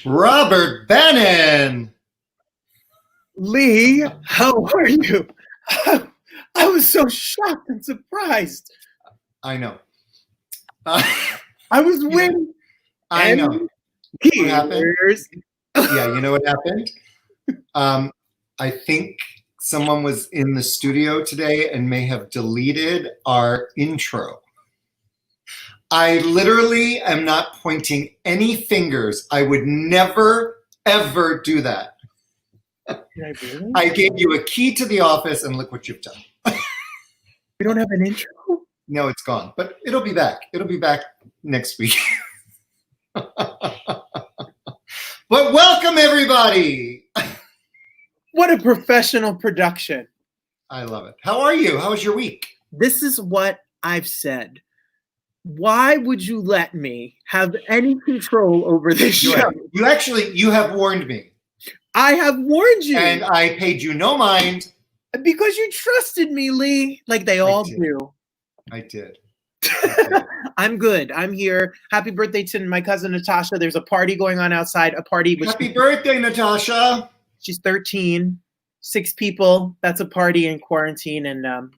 Robert Bannon. Lee, how are you? I was so shocked and surprised. I know. I was waiting. I know. What happened? Yeah, you know what happened? I think someone was in the studio today and may have deleted our intro. I literally am not pointing any fingers. I would never, ever do that. Really? I gave you a key to the office and look what you've done. We don't have an intro? No, it's gone, but it'll be back. It'll be back next week. But welcome, everybody. What a professional production. I love it. How are you? How was your week? This is what I've said. Why would you let me have any control over this show? You have warned me. I have warned you. And I paid you no mind. Because you trusted me, Lee, like they all do. I did. I'm good. I'm here. Happy birthday to my cousin Natasha. There's a party going on outside. Happy birthday, Natasha. She's 13. 6 people. That's a party in quarantine. And,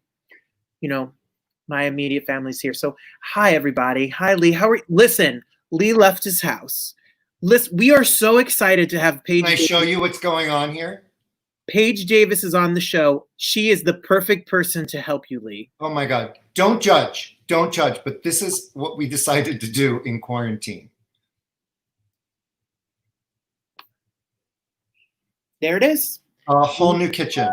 my immediate family's here. So, hi, everybody. Hi, Lee. How are you? Listen, Lee left his house. Listen, we are so excited to have Paige. Can I show you what's going on here? Paige Davis is on the show. She is the perfect person to help you, Lee. Oh, my God. Don't judge. Don't judge. But this is what we decided to do in quarantine. There it is. A whole new kitchen.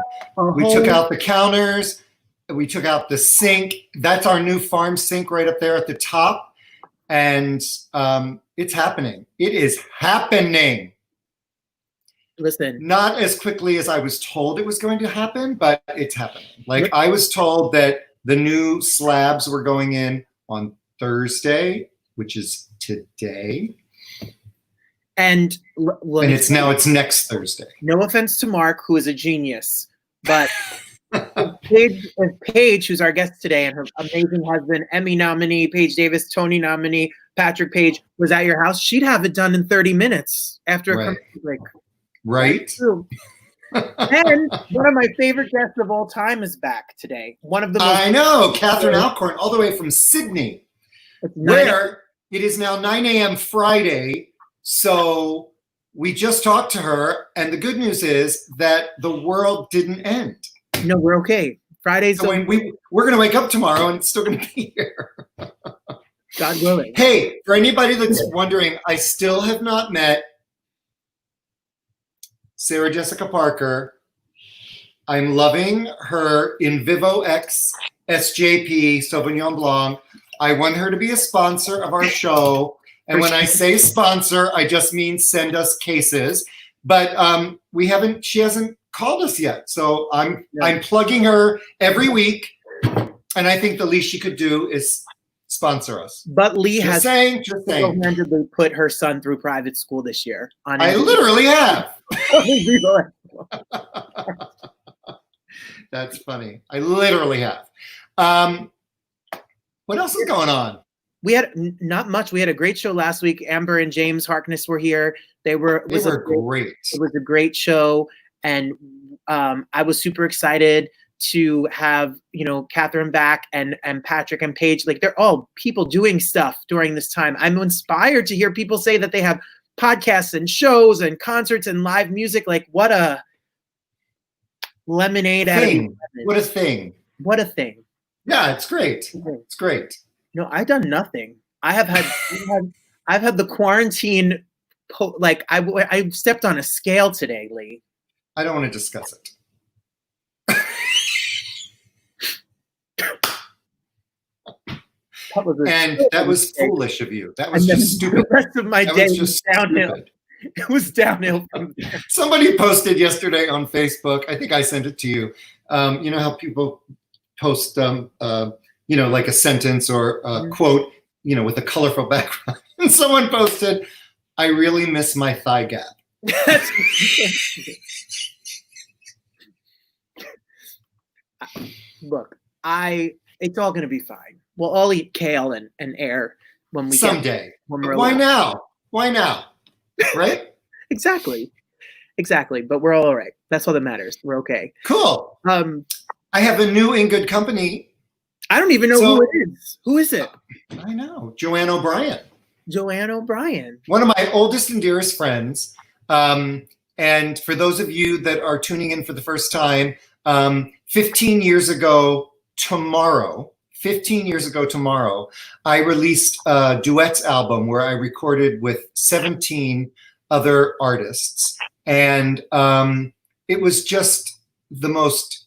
We took out the counters. We took out the sink. That's our new farm sink right up there at the top. And it's happening. It is happening. Listen. Not as quickly as I was told it was going to happen, but it's happening. Like I was told that the new slabs were going in on Thursday, which is today. And it's next Thursday. No offense to Mark, who is a genius, but Paige, who's our guest today, and her amazing husband, Emmy nominee, Paige Davis, Tony nominee, Patrick Page, was at your house, she'd have it done in 30 minutes after a commercial break. Right. And one of my favorite guests of all time is back today. One of the most I know, Catherine Alcorn, all the way from Sydney, where it is now 9 a.m. Friday. So we just talked to her, and the good news is that the world didn't end. No, we're okay. Fridays. So when we're going to wake up tomorrow, and it's still going to be here. God willing. Hey, for anybody that's wondering, I still have not met Sarah Jessica Parker. I'm loving her in Vivo X SJP Sauvignon Blanc. I want her to be a sponsor of our show. And when I say sponsor, I just mean send us cases. But she hasn't called us yet. So I'm plugging her every week. And I think the least she could do is sponsor us. But Lee has single-handedly put her son through private school this year. I literally have. That's funny. I literally have. What else is going on? We had not much. We had a great show last week. Amber and James Harkness were here. It was great. It was a great show, and I was super excited to have Catherine back and Patrick and Paige. Like they're all people doing stuff during this time. I'm inspired to hear people say that they have podcasts and shows and concerts and live music. Like what a lemonade thing! What a thing! What a thing! Yeah, it's great. It's great. No, I've done nothing. I've had the quarantine. I stepped on a scale today, Lee. I don't want to discuss it. That was foolish of you. That was just stupid. The rest of my day was downhill. Stupid. It was downhill from there. Somebody posted yesterday on Facebook. I think I sent it to you. You know how people post, like a sentence or a quote, with a colorful background. And someone posted, "I really miss my thigh gap." Look, it's all going to be fine. We'll all eat kale and air when we someday. Why now? Why now? Right? Exactly. But we're all right. That's all that matters. We're okay. Cool. I have a new In Good Company. I don't even know who it is. Who is it? I know. Joanne O'Brien. Joanne O'Brien. One of my oldest and dearest friends. And for those of you that are tuning in for the first time, 15 years ago tomorrow, I released a duets album where I recorded with 17 other artists. And it was just the most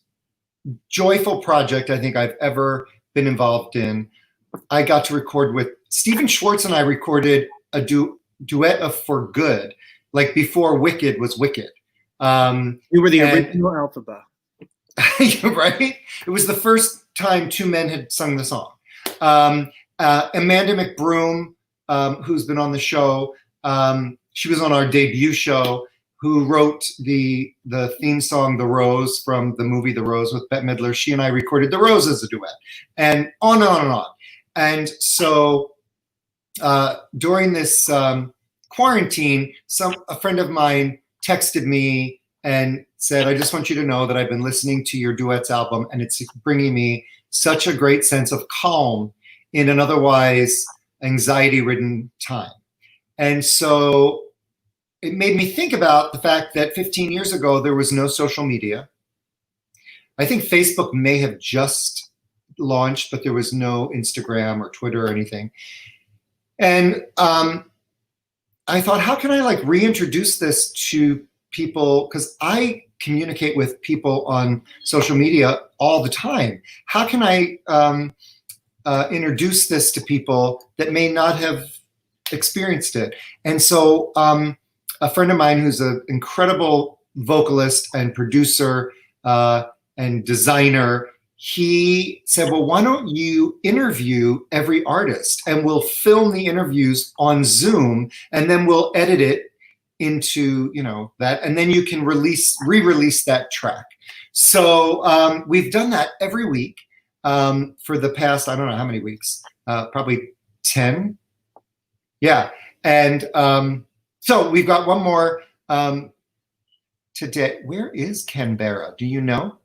joyful project I think I've ever been involved in. I got to record with Stephen Schwartz, and I recorded a duet of For Good, like before Wicked was Wicked. You were the original Alphaba. Right? It was the first time two men had sung the song. Amanda McBroom, who's been on the show, she was on our debut show, who wrote the theme song, The Rose, from the movie The Rose with Bette Midler. She and I recorded The Rose as a duet, and on and on and on. And so during this quarantine, a friend of mine texted me and said, I just want you to know that I've been listening to your duets album, and it's bringing me such a great sense of calm in an otherwise anxiety-ridden time. And so it made me think about the fact that 15 years ago, there was no social media. I think Facebook may have just launched, but there was no Instagram or Twitter or anything. And I thought, how can I reintroduce this to people? Because I communicate with people on social media all the time. How can I introduce this to people that may not have experienced it? And so a friend of mine who's an incredible vocalist and producer and designer, he said, well, why don't you interview every artist, and we'll film the interviews on Zoom, and then we'll edit it into that, and then you can re-release that track. So we've done that every week for the past, I don't know how many weeks, probably 10. Yeah. And so we've got one more today. Where is Canberra? Do you know?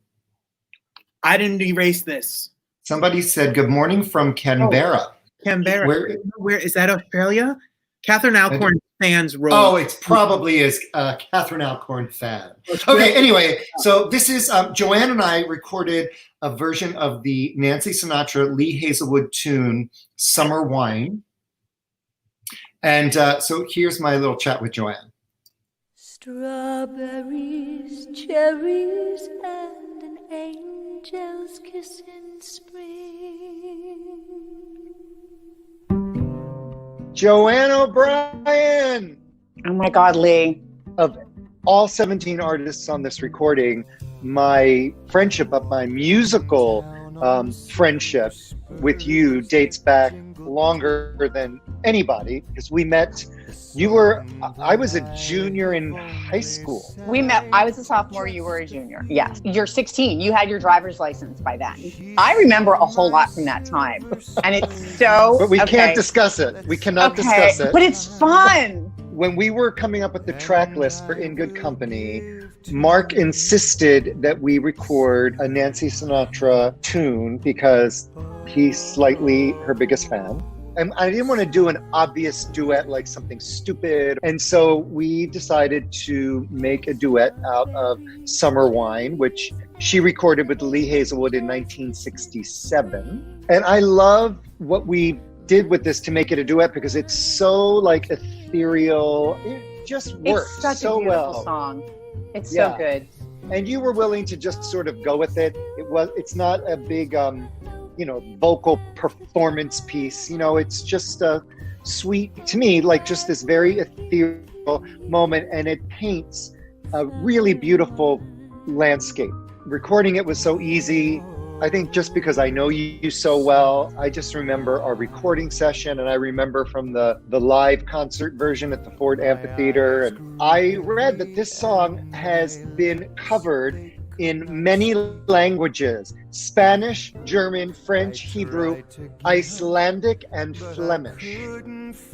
I didn't erase this. Somebody said, good morning from Canberra. Oh, Canberra. Where is that, Australia? Catherine Alcorn fans wrote. Oh, it probably is Catherine Alcorn fan. Okay, anyway, so this is Joanne and I recorded a version of the Nancy Sinatra Lee Hazelwood tune, Summer Wine. And so here's my little chat with Joanne. Strawberries, cherries, and an angel's kiss in spring. Joanne O'Brien! Oh my God, Lee. Of all 17 artists on this recording, my friendship, my musical friendship with you dates back longer than anybody, because we met, I was a junior in high school. We met, I was a sophomore, you were a junior. Yes. You're 16. You had your driver's license by then. I remember a whole lot from that time. And it's so... But we can't discuss it. We cannot discuss it. But it's fun. When we were coming up with the track list for In Good Company, Mark insisted that we record a Nancy Sinatra tune because he's slightly her biggest fan. And I didn't want to do an obvious duet, like something stupid. And so we decided to make a duet out of Summer Wine, which she recorded with Lee Hazelwood in 1967. And I love what we did with this to make it a duet because it's so ethereal. It just works it's such so a beautiful well. Song. It's so good. And you were willing to just sort of go with it. It's not a big vocal performance piece. It's just a sweet, to me, just this very ethereal moment, and it paints a really beautiful landscape. Recording it was so easy. I think just because I know you so well, I just remember our recording session, and I remember from the live concert version at the Ford Amphitheater. And I read that this song has been covered in many languages: Spanish, German, French, Hebrew, Icelandic, and Flemish.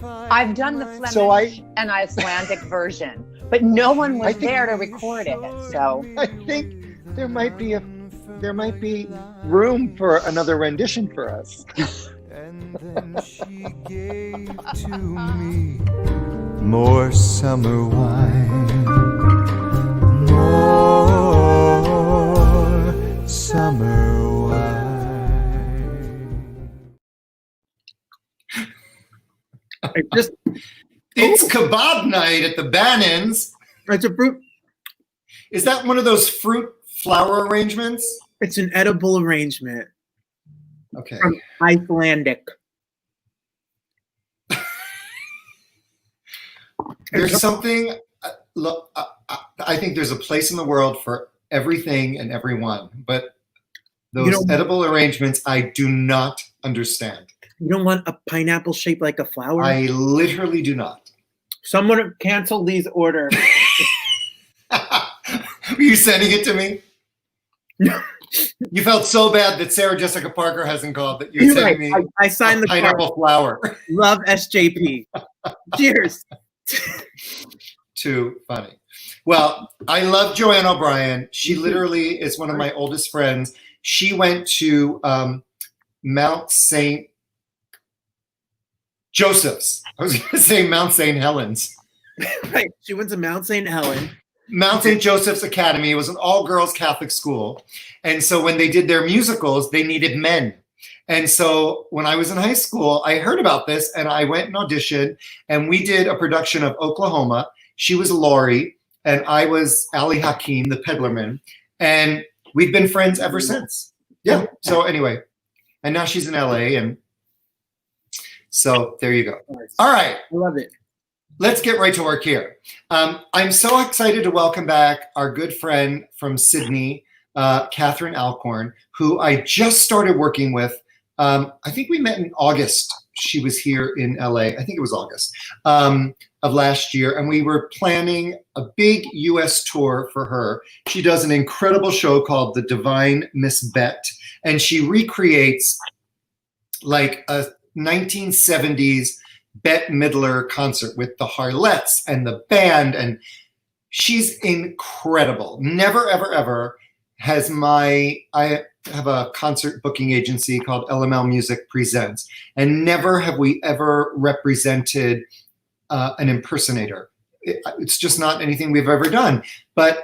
I've done the Flemish and Icelandic version, but no one was there to record it. So I think there might be room for another rendition for us. And then she gave to me more summer wine, more summer wine. It's kebab night at the Bannons. It's a fruit. Is that one of those fruit flower arrangements? It's an edible arrangement. Okay. From Icelandic. There's something. Look, I think there's a place in the world for everything and everyone, but those edible arrangements I do not understand. You don't want a pineapple shaped like a flower? I literally do not. Someone cancel Lee's order. Are you sending it to me? No. You felt so bad that Sarah Jessica Parker hasn't called that you're sending me I signed the pineapple card. flower. Love SJP. Cheers. Too funny. Well, I love Joanne O'Brien. She literally is one of my oldest friends. She went to Mount St. Joseph's. I was going to say Mount St. Helens. Right. She went to Mount St. Helen. Mount St. Joseph's Academy. It was an all-girls Catholic school. And so when they did their musicals, they needed men. And so when I was in high school, I heard about this and I went and auditioned, and we did a production of Oklahoma. She was Laurie and I was Ali Hakim, the peddlerman. And we've been friends ever since. Yeah. So anyway, and now she's in LA. And so there you go. All right. I love it. Let's get right to work here. I'm so excited to welcome back our good friend from Sydney, Catherine Alcorn, who I just started working with. I think we met in August. She was here in LA. I think it was August of last year. And we were planning a big US tour for her. She does an incredible show called The Divine Miss Bet. And she recreates like a 1970s Bette Midler concert with the Harlettes and the band. And she's incredible. Never, ever, ever has I have a concert booking agency called LML Music Presents, and never have we ever represented an impersonator. It's just not anything we've ever done. But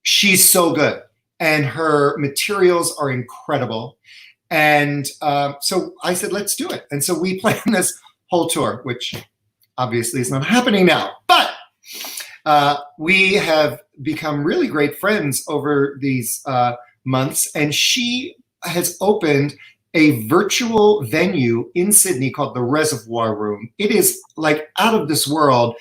she's so good, and her materials are incredible. And so I said, let's do it. And so we planned this whole tour, which obviously is not happening now. But we have become really great friends over these months, and she has opened a virtual venue in Sydney called the Reservoir Room. It is like out of this world,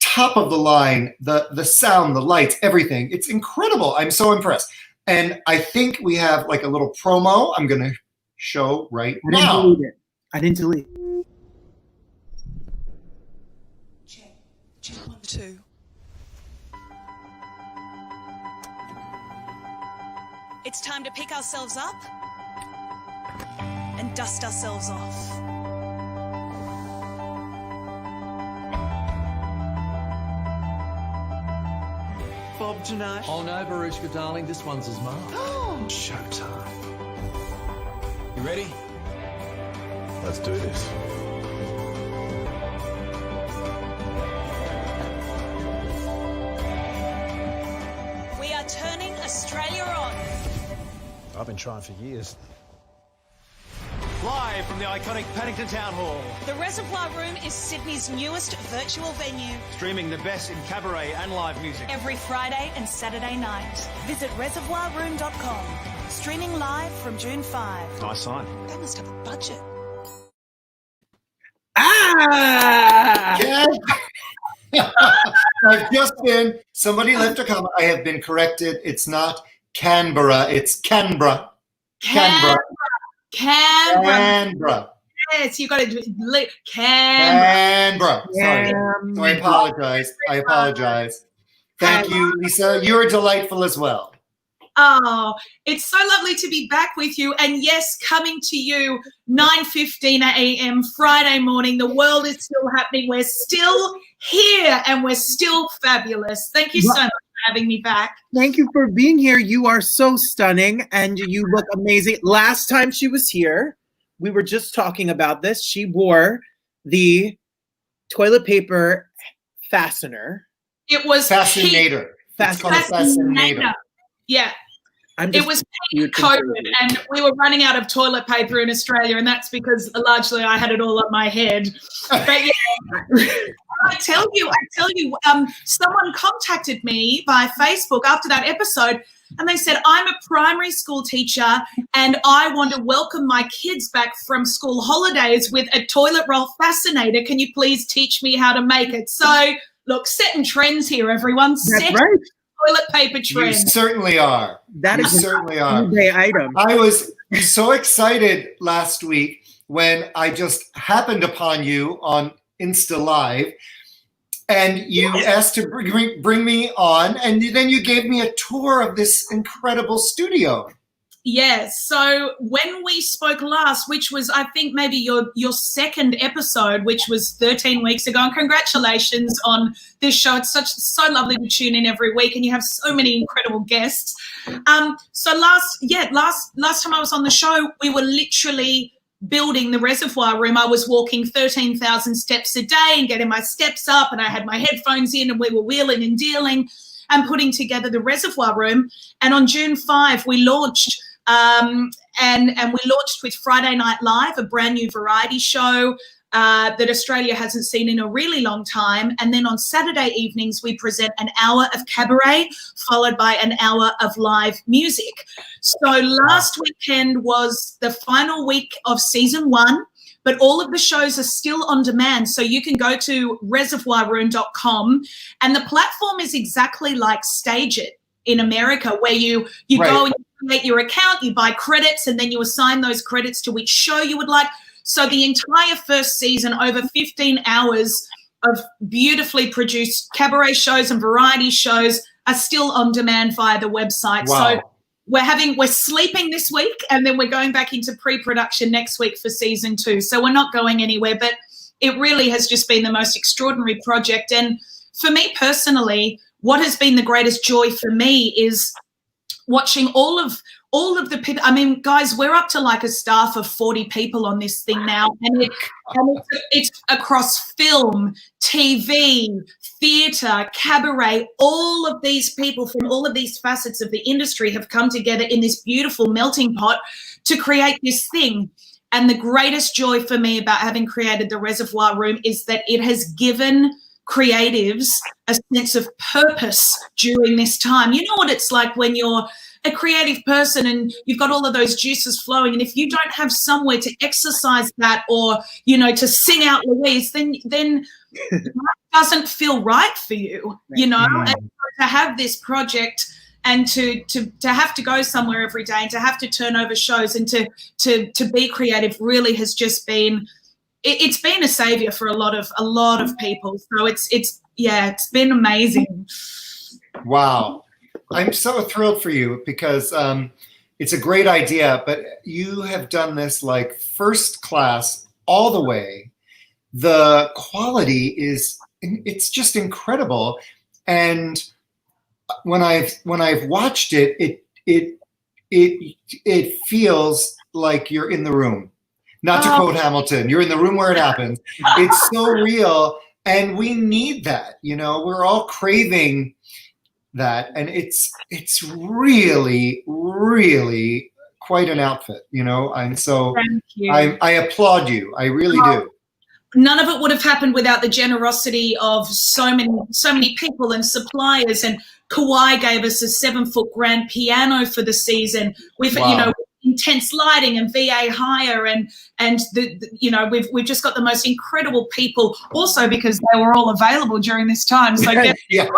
top of the line, the sound, the lights, everything. It's incredible. I'm so impressed. And I think we have like a little promo I'm going to show right now. I didn't delete it. Check 1, 2. It's time to pick ourselves up and dust ourselves off. Bob tonight? Oh no, Baruchka, darling, this one's as mine. Showtime. You ready? Let's do this. We are turning Australia on. I've been trying for years. Live from the iconic Paddington Town Hall. The Reservoir Room is Sydney's newest virtual venue. Streaming the best in cabaret and live music. Every Friday and Saturday night. Visit reservoirroom.com. Streaming live from June 5. Nice sign. They must have a budget. Ah! I've just been, somebody left a comment. I have been corrected. It's not Canberra, it's Canberra. Canberra. Canberra. Yes, you got it. Canberra. Sorry. So I apologize. Thank you, Lisa. You're delightful as well. Oh, it's so lovely to be back with you. And yes, coming to you 9:15 a.m. Friday morning. The world is still happening. We're still here and we're still fabulous. Thank you so much for having me back. Thank you for being here. You are so stunning and you look amazing. Last time she was here, we were just talking about this. She wore the toilet paper fastener. It was Fascinator. It's called a fascinator. Yeah. It was COVID and we were running out of toilet paper in Australia, and that's because largely I had it all on my head. But yeah, I tell you, someone contacted me by Facebook after that episode and they said, I'm a primary school teacher and I want to welcome my kids back from school holidays with a toilet roll fascinator. Can you please teach me how to make it? So look, setting trends here, everyone. That's right. Toilet paper trend. You certainly are. That is certainly are. eBay item. I was so excited last week when I just happened upon you on Insta Live, and you asked to bring me on, and then you gave me a tour of this incredible studio. Yes. So when we spoke last, which was, I think, maybe your second episode, which was 13 weeks ago, and congratulations on this show. It's so lovely to tune in every week, and you have so many incredible guests. So last time I was on the show, we were literally building the reservoir room. I was walking 13,000 steps a day and getting my steps up, and I had my headphones in, and we were wheeling and dealing and putting together the reservoir room. And on June 5, we launched. And we launched with Friday Night Live, a brand new variety show that Australia hasn't seen in a really long time. And then on Saturday evenings, we present an hour of cabaret followed by an hour of live music. So last weekend was the final week of season 1, but all of the shows are still on demand. So you can go to reservoirroom.com, and the platform is exactly like Stage It in America, where you right. Go and you create your account, you buy credits, and then you assign those credits to which show you would like. So the entire first season, over 15 hours of beautifully produced cabaret shows and variety shows are still on demand via the website. Wow. So we're sleeping this week, and then we're going back into pre-production next week for season 2. So we're not going anywhere, but it really has just been the most extraordinary project. And for me personally, what has been the greatest joy for me is watching all of the people. I mean, guys, we're up to like a staff of 40 people on this thing now, and it's across film, TV, theatre, cabaret. All of these people from all of these facets of the industry have come together in this beautiful melting pot to create this thing. And the greatest joy for me about having created the Reservoir Room is that it has given creatives a sense of purpose during this time. You know what it's like when you're a creative person and you've got all of those juices flowing, and if you don't have somewhere to exercise that, or to sing out Louise, then it doesn't feel right for you, And to have this project and to have to go somewhere every day and to have to turn over shows and to be creative really has just been, it's been a savior for a lot of people. So it's been amazing. Wow. I'm so thrilled for you because it's a great idea, but you have done this like first class all the way. The quality it's just incredible. And when I've watched it feels like you're in the room. Not to quote Hamilton, you're in the room where it happens. It's so real, and we need that. We're all craving that, and it's really, really quite an outfit. I'm so Thank you. I applaud you. I really do. None of it would have happened without the generosity of so many people and suppliers. And Kauai gave us a 7-foot grand piano for the season. We've intense lighting and VA hire and the you know, we've just got the most incredible people also because they were all available during this time. So Yeah.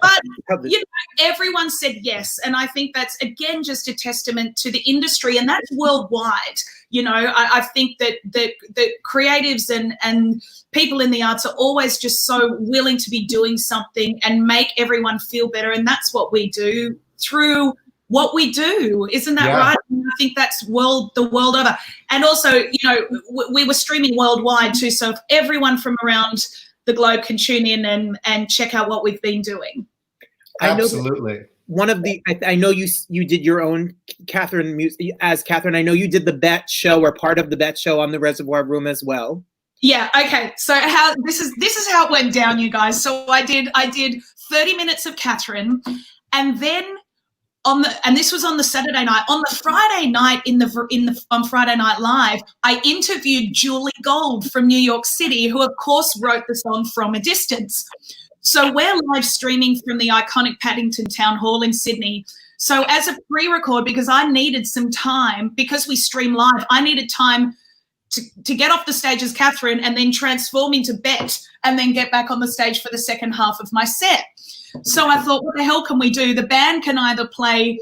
but you know, everyone said yes, and I think that's again just a testament to the industry, and that's worldwide. You know, I think that creatives and people in the arts are always just so willing to be doing something and make everyone feel better, and that's what we do through what we do. Isn't that right? And I think that's the world over. And also, you know, we were streaming worldwide too, so if everyone from around the globe can tune in and check out what we've been doing. Absolutely. One of the, I know you did your own Catherine as Catherine. I know you did the Bet show or part of the Bet show on the Reservoir Room as well. Yeah. Okay. So how this is how it went down, you guys. So I did 30 minutes of Catherine, and then and this was on the Saturday night. On the Friday night on Friday Night Live, I interviewed Julie Gold from New York City, who of course wrote the song From a Distance. So we're live streaming from the iconic Paddington Town Hall in Sydney. So as a pre-record, because I needed some time, because we stream live, I needed time to get off the stage as Catherine and then transform into Bet and then get back on the stage for the second half of my set. So I thought, what the hell can we do? The band can either play,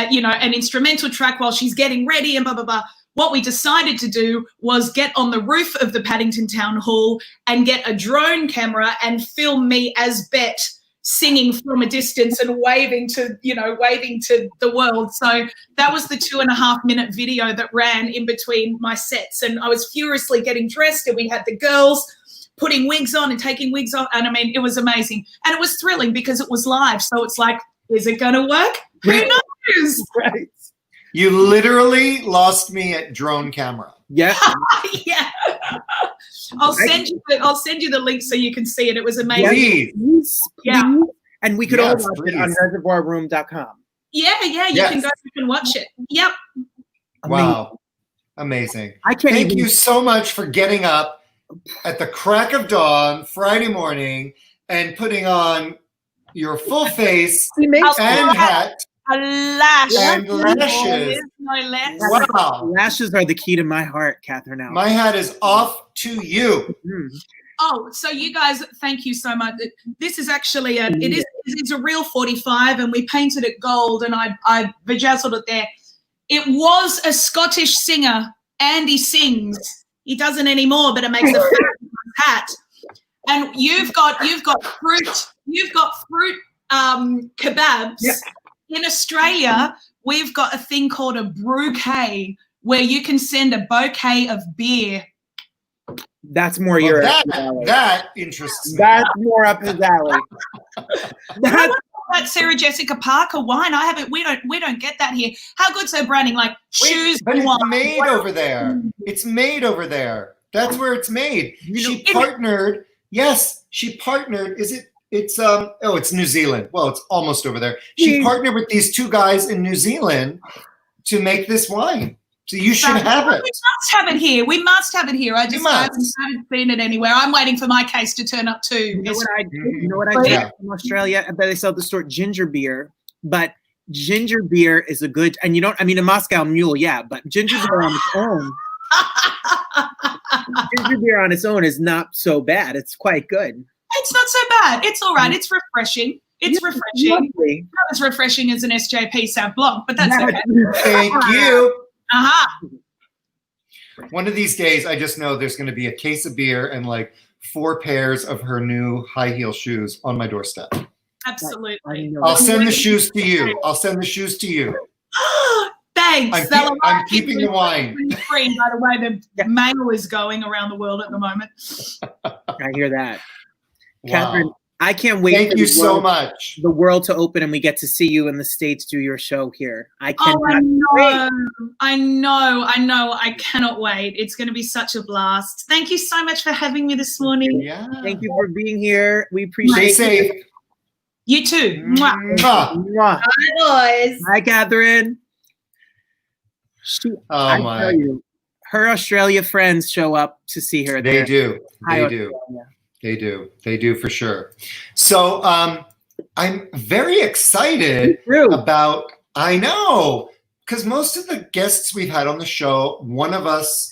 you know, an instrumental track while she's getting ready and blah, blah, blah. What we decided to do was get on the roof of the Paddington Town Hall and get a drone camera and film me as Bet singing From a Distance and waving to the world. So that was the 2.5 minute video that ran in between my sets. And I was furiously getting dressed, and we had the girls putting wigs on and taking wigs off. And I mean, it was amazing. And it was thrilling because it was live. So it's like, is it going to work? Who knows? Right. You literally lost me at drone camera. Yeah. Yeah. I'll send you the link so you can see it. It was amazing. Please. Yeah. And we could all watch it on reservoirroom.com. Yeah, you can go back and watch it. Yep. Wow. Amazing. Thank you so much for getting up at the crack of dawn Friday morning and putting on your full face and hat. A lash. And lashes. No less. Wow. Lashes are the key to my heart, Catherine. My hat is off to you. Oh, so you guys, thank you so much. This is actually it is a real 45, and we painted it gold, and I bedazzled it there. It was a Scottish singer, Andy Sings. He doesn't anymore, but it makes a hat. And you've got fruit kebabs. Yeah. In Australia, we've got a thing called a bouquet, where you can send a bouquet of beer. That's more your alley. That interests me. That's more up his alley. That Sarah Jessica Parker wine. We don't get that here. How good's her branding? Like shoes. But it's made over there. It's made over there. That's where it's made. She partnered. Yes, she partnered. It's New Zealand. Well, it's almost over there. She partnered with these two guys in New Zealand to make this wine. So you should have it. We must have it here. We must have it here. I just haven't seen it anywhere. I'm waiting for my case to turn up too. You know what I did in Australia? I bet they sell the store ginger beer, but ginger beer is a good, and you don't, I mean, a Moscow Mule, yeah, but ginger beer on its own. Ginger beer on its own is not so bad. It's quite good. It's not so bad. It's all right. It's refreshing. It's refreshing. Lovely. Not as refreshing as an SJP Sauv Blanc, but that's okay. Thank you. Uh-huh. One of these days, I just know there's going to be a case of beer and like 4 pairs of her new high heel shoes on my doorstep. Absolutely. I'll send the shoes to you. I'll send the shoes to you. Thanks. I'm keeping the wine. Free, by the way, the mail is going around the world at the moment. I hear that. Wow. Catherine, I can't wait. Thank you so much. The world to open and we get to see you in the States do your show here. I cannot I know. I cannot wait. It's going to be such a blast. Thank you so much for having me this morning. Yeah. Thank you for being here. We appreciate Stay safe. You too. Mwah. Bye, boys. Hi, Catherine. My. Tell you, her Australia friends show up to see her. They do. They do. They do. They do for sure. So I'm very excited about, I know, because most of the guests we've had on the show, one of us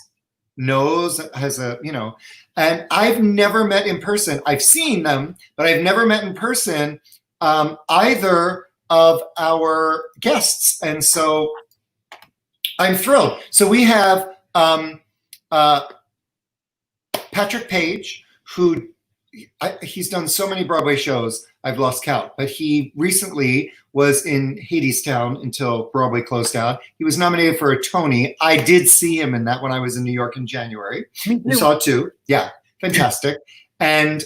knows, has a, you know, and I've never met in person. I've seen them, but I've never met in person either of our guests. And so I'm thrilled. So we have Patrick Paige, who he's done so many Broadway shows, I've lost count, but he recently was in Hadestown until Broadway closed down. He was nominated for a Tony. I did see him in that when I was in New York in January. You saw it too. Yeah, fantastic. And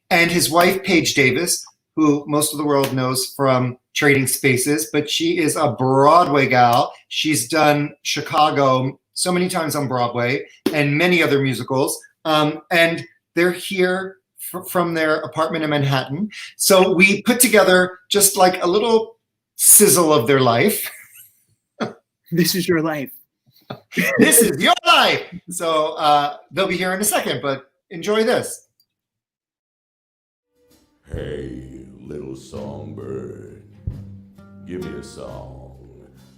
his wife, Paige Davis, who most of the world knows from Trading Spaces, but she is a Broadway gal. She's done Chicago so many times on Broadway and many other musicals. And they're here from their apartment in Manhattan. So we put together just like a little sizzle of their life. This is your life. This is your life. So they'll be here in a second, but enjoy this. Hey, little songbird, give me a song.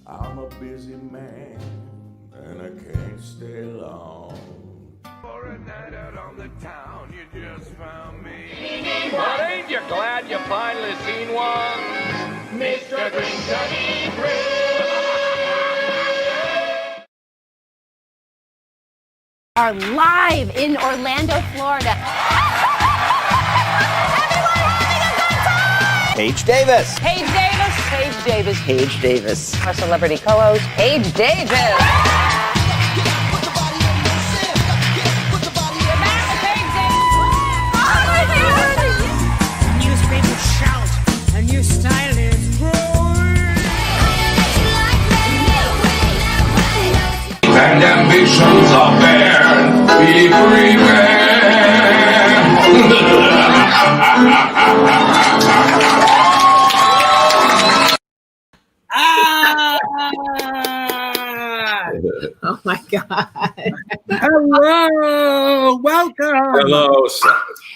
I'm a busy man and I can't stay long. For a night out on the town, you just found me. But ain't you glad you finally seen one? Mr. Green Are live in Orlando, Florida. Paige Davis. Paige Davis. Paige Davis. Paige Davis. Our celebrity co-host, Paige Davis. Newspapers shout, a new style is growing. And ambitions are bare. Be free, Oh my God. Hello. Welcome. Hello.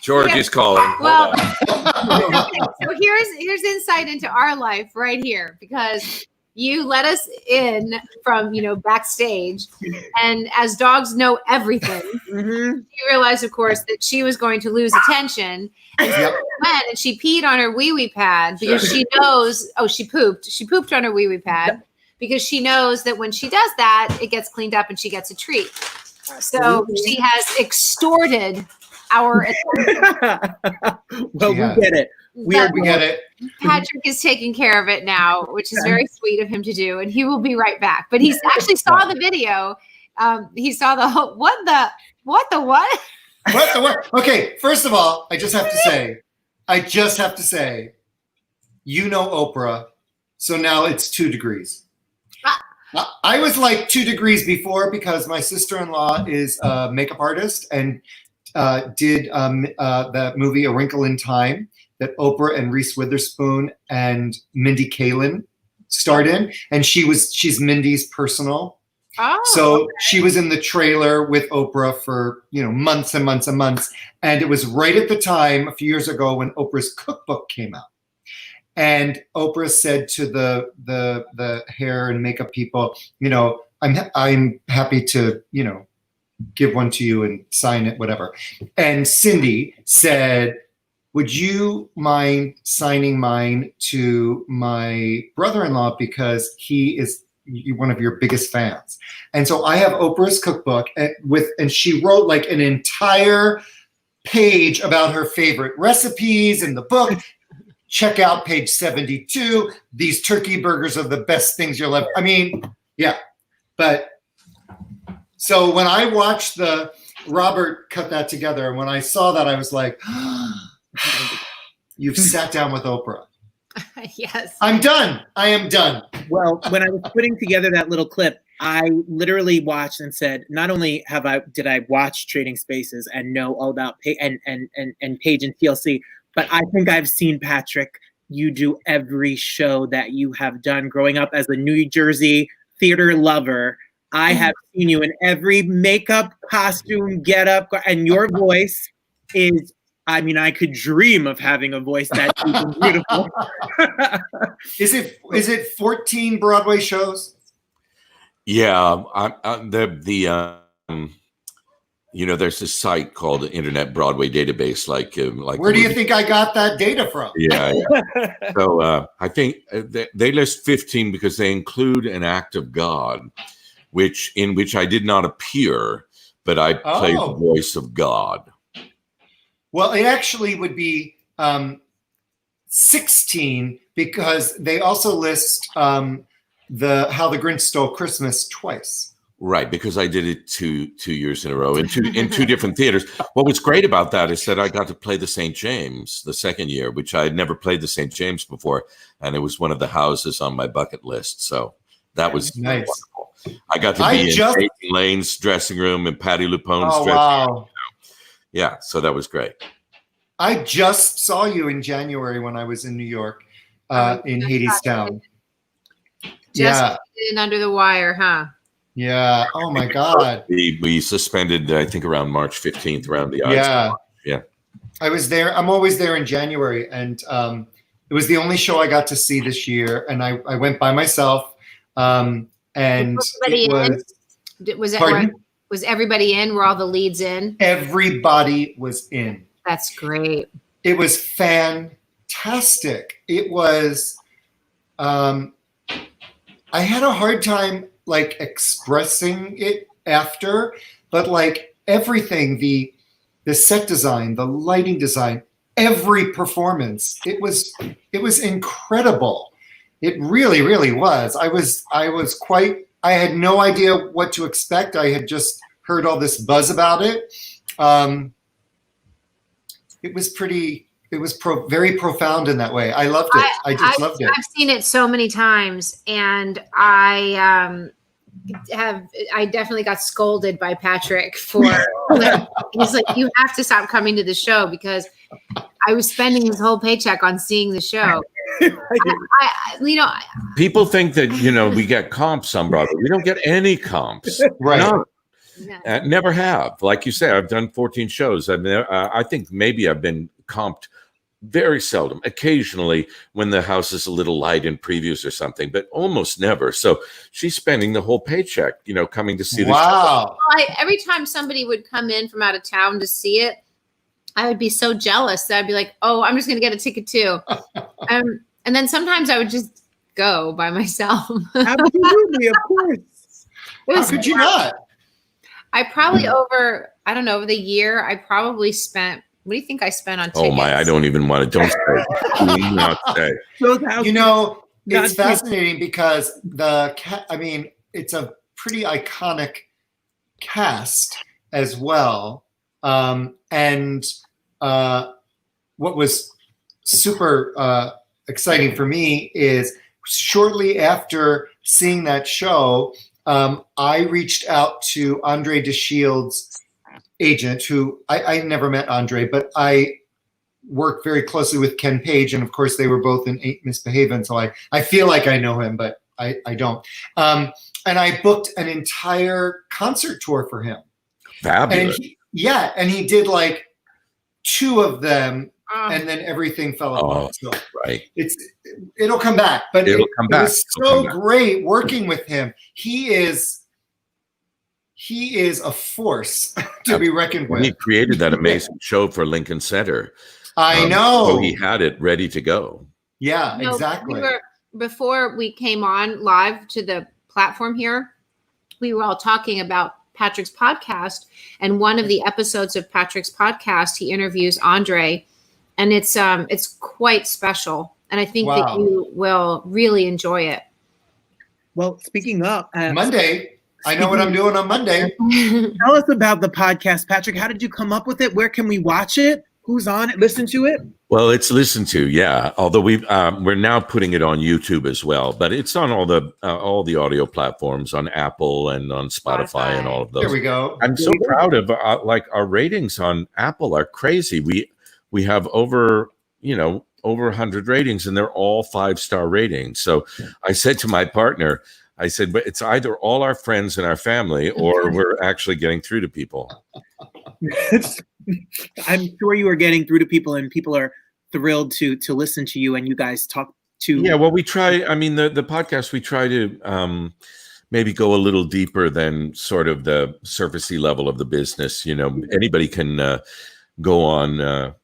Georgie's calling. Well, so here's insight into our life right here, because you let us in from, backstage, and as dogs know everything, you realized, of course, that she was going to lose attention. And so she went and she peed on her wee-wee pad because she knows, she pooped. She pooped on her wee-wee pad because she knows that when she does that, it gets cleaned up and she gets a treat. So she has extorted our attention. Well, we get it. We get it. Patrick is taking care of it now, which is very sweet of him to do, and he will be right back. But he's actually saw the video. He saw the whole, what the what? Okay, first of all, I just have to say, Oprah, so now it's 2 degrees. I was like 2 degrees before because my sister-in-law is a makeup artist and did that movie A Wrinkle in Time that Oprah and Reese Witherspoon and Mindy Kaling starred in, and she's Mindy's personal. Oh, so she was in the trailer with Oprah for months and months and months, and it was right at the time a few years ago when Oprah's cookbook came out, and Oprah said to the hair and makeup people, I'm happy to give one to you and sign it, whatever. And Cindy said, would you mind signing mine to my brother-in-law because he is one of your biggest fans? And so I have Oprah's cookbook and she wrote like an entire page about her favorite recipes in the book. Check out page 72. These turkey burgers are the best things you'll ever. I mean, yeah. But so when I watched Robert cut that together, and when I saw that, I was like, you've sat down with Oprah. Yes. I'm done. I am done. Well, when I was putting together that little clip, I literally watched and said, not only did I watch Trading Spaces and know all about Paige and Paige and TLC, but I think I've seen, Patrick, you do every show that you have done growing up as a New Jersey theater lover. I have seen you in every makeup, costume, getup, and your voice is, I could dream of having a voice that deep and beautiful. Is it 14 Broadway shows? Yeah, there's this site called the Internet Broadway Database. Like where do you think I got that data from? Yeah. So I think they list 15 because they include an act of God, in which I did not appear, but I played the voice of God. Well, it actually would be 16 because they also list How the Grinch Stole Christmas twice. Right, because I did it two years in a row in two different theaters. What was great about that is that I got to play the St. James the second year, which I had never played the St. James before, and it was one of the houses on my bucket list. So that was nice. Wonderful. I got to be in Peyton Lane's dressing room and Patty Lupone's dressing room. Yeah, so that was great. I just saw you in January when I was in New York, in Hadestown. Just in under the wire, huh? Yeah. Oh my God. We suspended, I think, around March 15th, around the ice. Yeah. Yeah. I was there. I'm always there in January, and it was the only show I got to see this year, and I went by myself. And was everybody in? Were all the leads in? Everybody was in. That's great. It was fantastic. It was. I had a hard time expressing it after, but everything, the set design, the lighting design, every performance, it was incredible. It really, really was. I had no idea what to expect. I had just heard all this buzz about it. It was very profound in that way. I loved it. I loved it. I've seen it so many times, and I definitely got scolded by Patrick for. He's like, "You have to stop coming to the show," because I was spending his whole paycheck on seeing the show. People think that we get comps on Broadway. We don't get any comps. Right. No. Never have. Like you say, I've done 14 shows. I think maybe I've been comped very seldom, occasionally when the house is a little light in previews or something, but almost never. So she's spending the whole paycheck, coming to see the show. Every time somebody would come in from out of town to see it, I would be so jealous that I'd be like, "Oh, I'm just going to get a ticket too." And then sometimes I would just go by myself. Absolutely, of course. How could you not? I probably over the year, I probably spent. What do you think I spent on tickets? Oh my! I don't even want to. Don't say. Do not say. It's fascinating because it's a pretty iconic cast as well. And what was super exciting for me is shortly after seeing that show, I reached out to Andre DeShield's agent, who I never met Andre, but I worked very closely with Ken Page, and of course they were both in Ain't Misbehavin', so I feel like I know him, but I don't. And I booked an entire concert tour for him. Fabulous. And he did 2 of them, and then everything fell apart. So right. It'll come back, but it was so great working with him. He is a force to be reckoned with. He created that amazing show for Lincoln Center. I know. So he had it ready to go. Yeah, exactly. Before we came on live to the platform here, we were all talking about Patrick's podcast, and one of the episodes of Patrick's podcast, he interviews Andre, and it's quite special, and I think that you will really enjoy it. Well, speaking of Monday. I know what I'm doing on Monday. Tell us about the podcast, Patrick. How did you come up with it? Where can we watch it? Who's on it? Listen to it? Well, it's listened to, yeah. Although we're now putting it on YouTube as well, but it's on all the audio platforms, on Apple and on Spotify and all of those. There we go. I'm so proud of our ratings on Apple are crazy. We have over 100 ratings, and they're all 5-star ratings. So I said to my partner, but it's either all our friends and our family, or we're actually getting through to people. I'm sure you are getting through to people, and people are thrilled to listen to you and you guys talk to. Yeah, well, we try. I mean, the podcast, we try to maybe go a little deeper than sort of the surfacey level of the business. You know, anybody can go on, on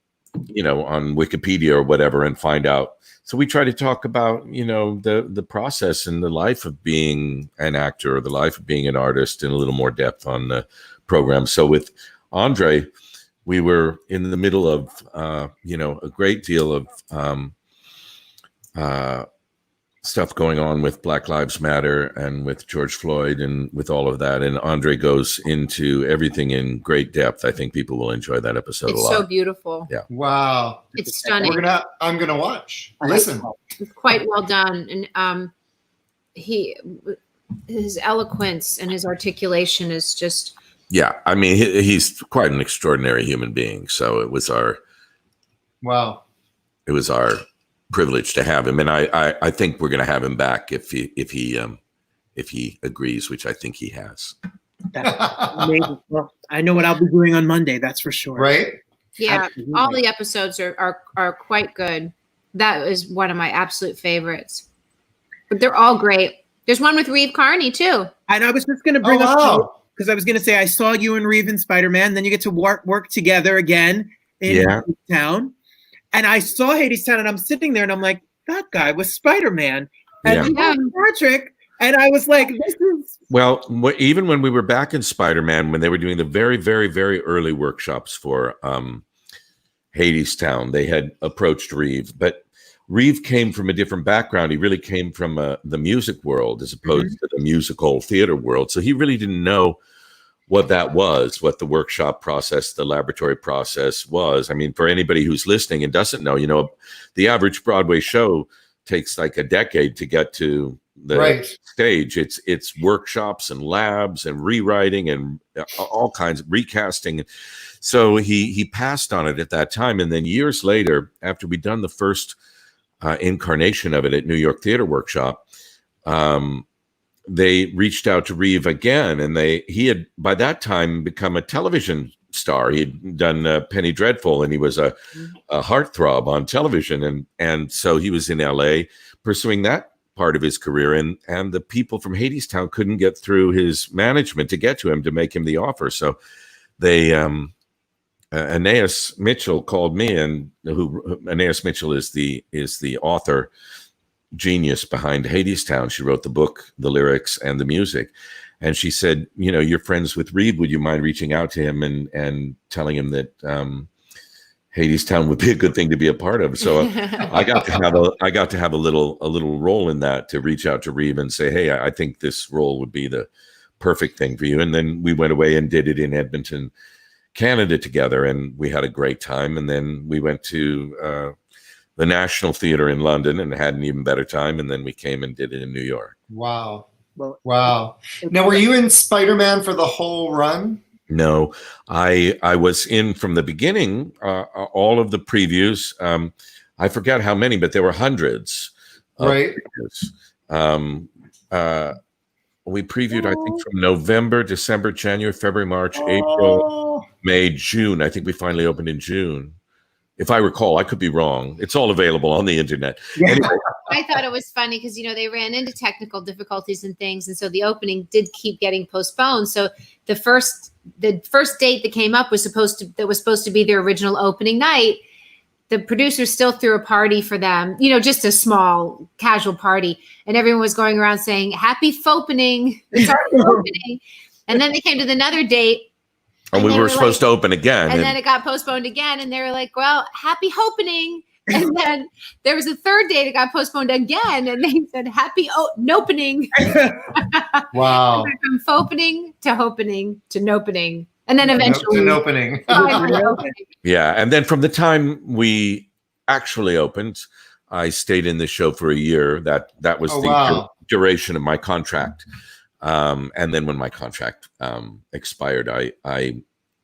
Wikipedia or whatever and find out. So we try to talk about, the process and the life of being an actor or the life of being an artist in a little more depth on the program. So with Andre, we were in the middle of, a great deal of stuff going on with Black Lives Matter and with George Floyd and with all of that. And Andre goes into everything in great depth. I think people will enjoy that episode a lot. It's so beautiful. Yeah. Wow. It's stunning. I'm gonna watch. Listen. It's quite well done. And his eloquence and his articulation is just. Yeah. I mean, he's quite an extraordinary human being. So it was our privilege to have him, and I think we're going to have him back if he agrees, which I think he has. That's amazing. Well, I know what I'll be doing on Monday. That's for sure. Right? Yeah, Absolutely. all the episodes are quite good. That is one of my absolute favorites. But they're all great. There's one with Reeve Carney too. And I was just going to bring up because I was going to say I saw you and Reeve in Spider-Man. Then you get to work together again in Hadestown. And I saw Hadestown, and I'm sitting there, and I'm like, that guy was Spider-Man. And Patrick, and I was like, this is... Well, even when we were back in Spider-Man, when they were doing the very, very, very early workshops for Hadestown, they had approached Reeve. But Reeve came from a different background. He really came from the music world as opposed to the musical theater world. So he really didn't know what that was, what the workshop process, the laboratory process was. I mean, for anybody who's listening and doesn't know, the average Broadway show takes like a decade to get to the stage. It's workshops and labs and rewriting and all kinds of recasting. So he passed on it at that time. And then years later, after we'd done the first incarnation of it at New York Theater Workshop, they reached out to Reeve again, and he had by that time become a television star. He had done Penny Dreadful, and he was a heartthrob on television, and so he was in LA pursuing that part of his career, and the people from Hadestown couldn't get through his management to get to him to make him the offer. So they Anais Mitchell called me, and Anais Mitchell is the author genius behind Hadestown. She wrote the book, the lyrics, and the music. And she said, you're friends with Reeve. Would you mind reaching out to him and telling him that Hadestown would be a good thing to be a part of? So I got to have a little role in that, to reach out to Reeve and say, hey, I think this role would be the perfect thing for you. And then we went away and did it in Edmonton, Canada together, and we had a great time. And then we went to the National Theatre in London and had an even better time. And then we came and did it in New York. Wow. Wow. Now, were you in Spider-Man for the whole run? No, I was in from the beginning, all of the previews. I forget how many, but there were hundreds. Right. We previewed, I think, from November, December, January, February, March, April, May, June. I think we finally opened in June. If I recall, I could be wrong. It's all available on the internet. Anyway. I thought it was funny because, they ran into technical difficulties and things. And so the opening did keep getting postponed. So the first date that came up was supposed to be their original opening night. The producers still threw a party for them, just a small casual party. And everyone was going around saying, happy fopening. It's already opening. And then they came to another date. And we were supposed to open again. And then it got postponed again. And they were like, well, happy hopening. And then there was a third date that got postponed again. And they said, happy nopening. Wow. From fopening to hopening to nopening. And then eventually. To nopening. Yeah. And then from the time we actually opened, I stayed in the show for a year. That was the duration of my contract. And then when my contract expired, I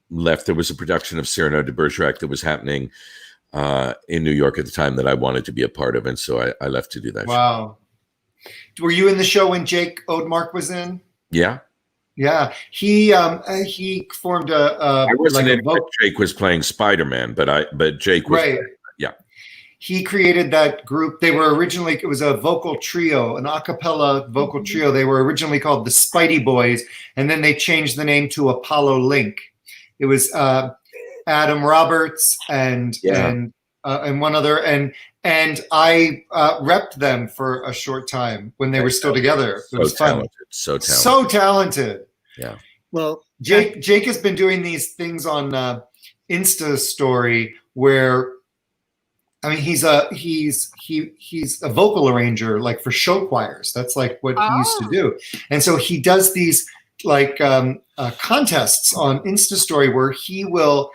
left. There was a production of Cyrano de Bergerac that was happening in New York at the time that I wanted to be a part of. And so I left to do that. Wow. Were you in the show when Jake Odemark was in? Yeah. Yeah. He formed a I wasn't in it. Jake was playing Spider-Man, but Jake was. Right. Yeah. he created that group. They were originally, it was a vocal trio, an a cappella vocal trio. They were originally called the Spidey Boys, and then they changed the name to Apollo Link. It was Adam Roberts and one other, and I repped them for a short time when they were still together. It was fun. So talented. Yeah. Well, Jake has been doing these things on Insta story where, I mean, he's a vocal arranger, like for show choirs. That's like what he used to do. And so he does these like contests on Insta story where he will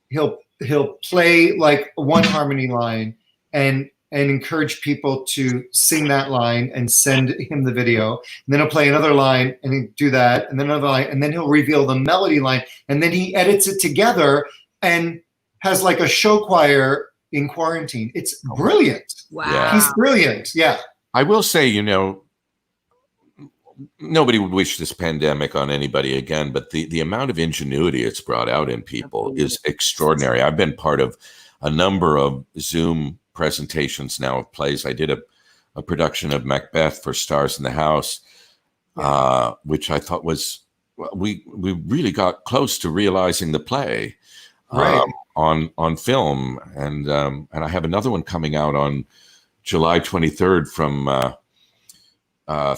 he'll play like one harmony line and encourage people to sing that line and send him the video. And then he'll play another line and he'll do that, and then another line, and then he'll reveal the melody line, and then he edits it together and has like a show choir in quarantine. It's brilliant. Wow. Yeah. He's brilliant. Yeah. I will say, nobody would wish this pandemic on anybody again, but the amount of ingenuity it's brought out in people is extraordinary. I've been part of a number of Zoom presentations now of plays. I did a production of Macbeth for Stars in the House, which I thought was, we really got close to realizing the play on film. And I have another one coming out on July 23rd from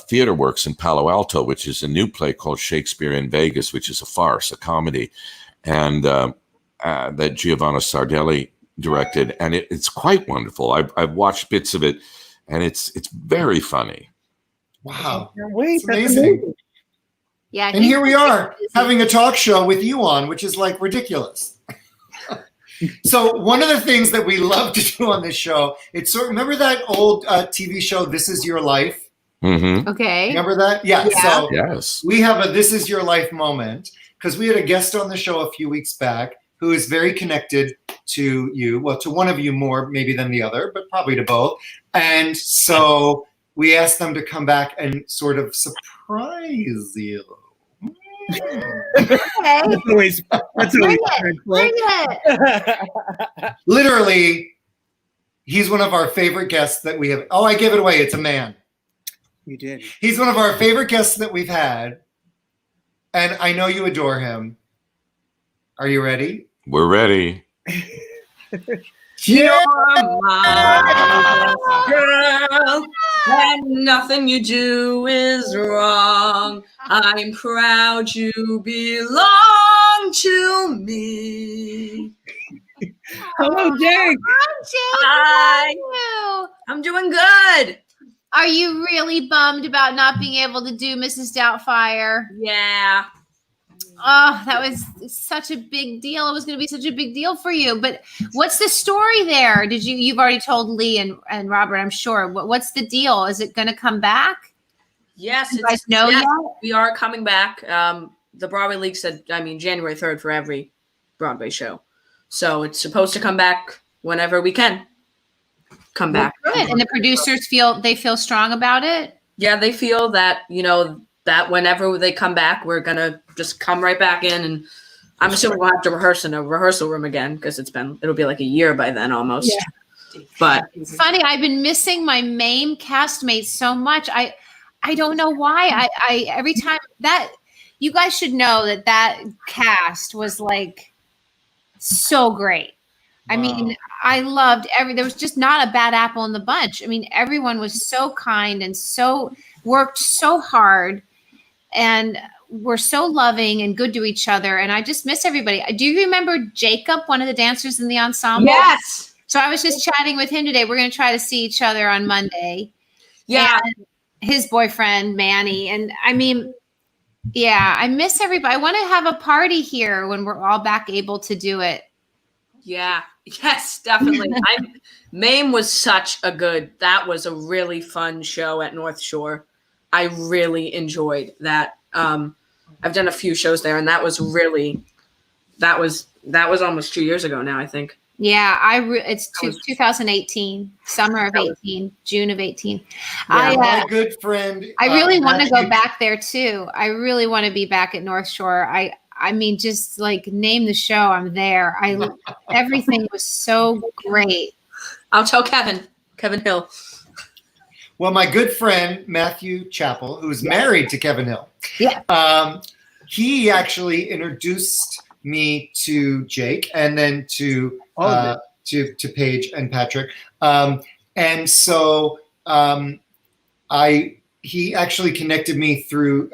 Theater Works in Palo Alto, which is a new play called Shakespeare in Vegas, which is a farce, a comedy, and that Giovanni Sardelli directed, and it's quite wonderful. I've watched bits of it, and it's very funny. Wow, wait, it's amazing. Yeah, and here we are having a talk show with you on, which is like ridiculous. So one of the things that we love to do on this show, it's remember that old TV show, This Is Your Life? Mm-hmm. Okay. Remember that? Yeah. So yes, we have a This Is Your Life moment because we had a guest on the show a few weeks back who is very connected to you. Well, to one of you more maybe than the other, but probably to both. And so we asked them to come back and sort of surprise you. That's always Bring it. Literally, he's one of our favorite guests that we have. Oh, I gave it away. It's a man. You did. He's one of our favorite guests that we've had. And I know you adore him. Are you ready? We're ready. You're my girl, and nothing you do is wrong. I'm proud you belong to me. Hello, Jake. Hi. I'm doing good. Are you really bummed about not being able to do Mrs. Doubtfire? Yeah. Oh, that was such a big deal. It was going to be such a big deal for you. But what's the story there? You've already told Lee and Robert, I'm sure. What's the deal? Is it going to come back? Yes. You guys know yet? We are coming back. The Broadway League said, January 3rd for every Broadway show. So it's supposed to come back whenever we can come back. Good. And the producers feel strong about it? Yeah, they feel that, that whenever they come back, we're going to just come right back in. And I'm assuming we'll have to rehearse in a rehearsal room again because it'll be like a year by then almost. Yeah. But it's funny. I've been missing my MAME castmates so much. I don't know why. I every time that you guys should know that cast was like so great. Wow. I mean, I loved there was just not a bad apple in the bunch. I mean, everyone was so kind and worked so hard and were so loving and good to each other. And I just miss everybody. Do you remember Jacob, one of the dancers in the ensemble? Yes. So I was just chatting with him today. We're going to try to see each other on Monday. Yeah. And his boyfriend, Manny. And I mean, yeah, I miss everybody. I want to have a party here when we're all back able to do it. Yeah. Yes, definitely. MAME was that was a really fun show at North Shore. I really enjoyed that. I've done a few shows there, and that was almost 2 years ago now, I think. Yeah, it's 2018, summer of 18, June of 18. Yeah, my good friend. I really want to go back there too. I really want to be back at North Shore. I mean, just like name the show, I'm there. Everything was so great. I'll tell Kevin Hill. Well, my good friend Matthew Chappell, who's married to Kevin Hill, he actually introduced me to Jake and then to Paige and Patrick, and so he actually connected me through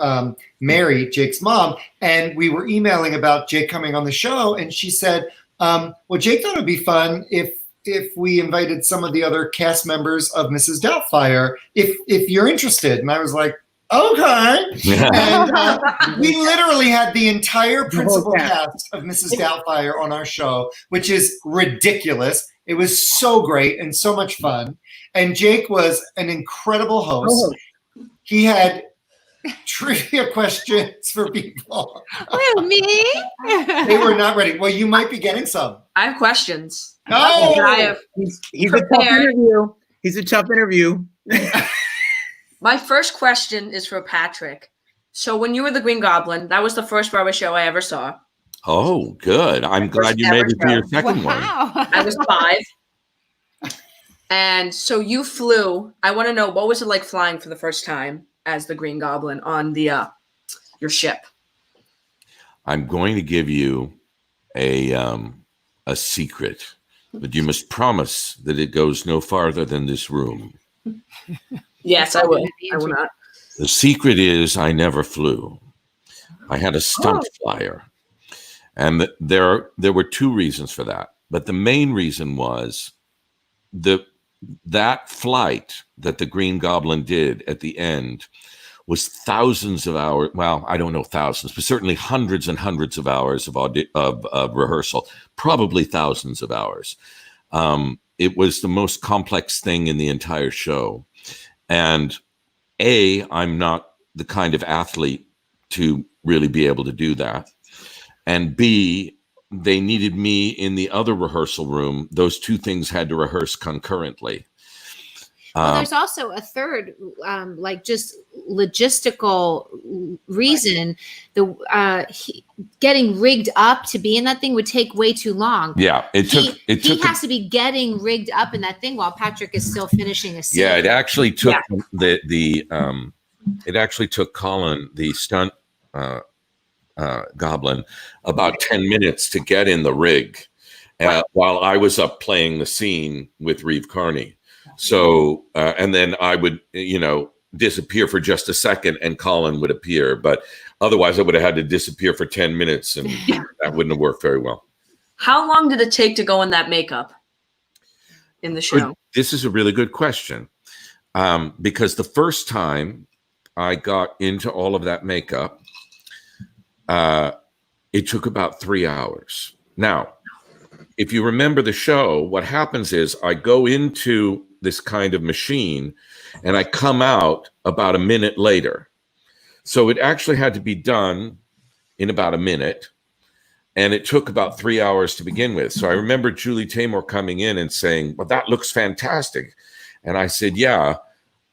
Mary, Jake's mom, and we were emailing about Jake coming on the show, and she said, well, Jake thought it'd be fun if we invited some of the other cast members of Mrs. Doubtfire, if you're interested. And I was like, okay. And we literally had the entire principal cast of Mrs. Doubtfire on our show, which is ridiculous. It was so great and so much fun. And Jake was an incredible host. He had trivia questions for people. Who, me? They were not ready. Well, you might be getting some. I have questions. Oh, he's a tough interview. He's a tough interview. My first question is for Patrick. So when you were the Green Goblin, that was the first Broadway show I ever saw. Oh, good. I'm glad you made it to your second one. I was 5. And so you flew. I want to know, what was it like flying for the first time as the Green Goblin on the your ship? I'm going to give you a secret, but you must promise that it goes no farther than this room. Yes, I will. I will not. The secret is I never flew. I had a stunt flyer. And there were 2 reasons for that. But the main reason was that flight that the Green Goblin did at the end was thousands of hours. Well, I don't know thousands, but certainly hundreds and hundreds of hours of rehearsal, probably thousands of hours. It was the most complex thing in the entire show. And I'm not the kind of athlete to really be able to do that. And B, they needed me in the other rehearsal room. Those 2 things had to rehearse concurrently. Well, there's also a third, like just logistical reason. Getting rigged up to be in that thing would take way too long. Yeah, he has to be getting rigged up in that thing while Patrick is still finishing a scene. Yeah, it actually took it actually took Colin, the stunt goblin, about 10 minutes to get in the rig while I was up playing the scene with Reeve Carney. So, and then I would, disappear for just a second and Colin would appear. But otherwise I would have had to disappear for 10 minutes and that wouldn't have worked very well. How long did it take to go in that makeup in the show? This is a really good question. Because the first time I got into all of that makeup, it took about 3 hours. Now, if you remember the show, what happens is I go into this kind of machine and I come out about a minute later. So it actually had to be done in about a minute. And it took about 3 hours to begin with. So I remember Julie Taymor coming in and saying, well, that looks fantastic. And I said, yeah,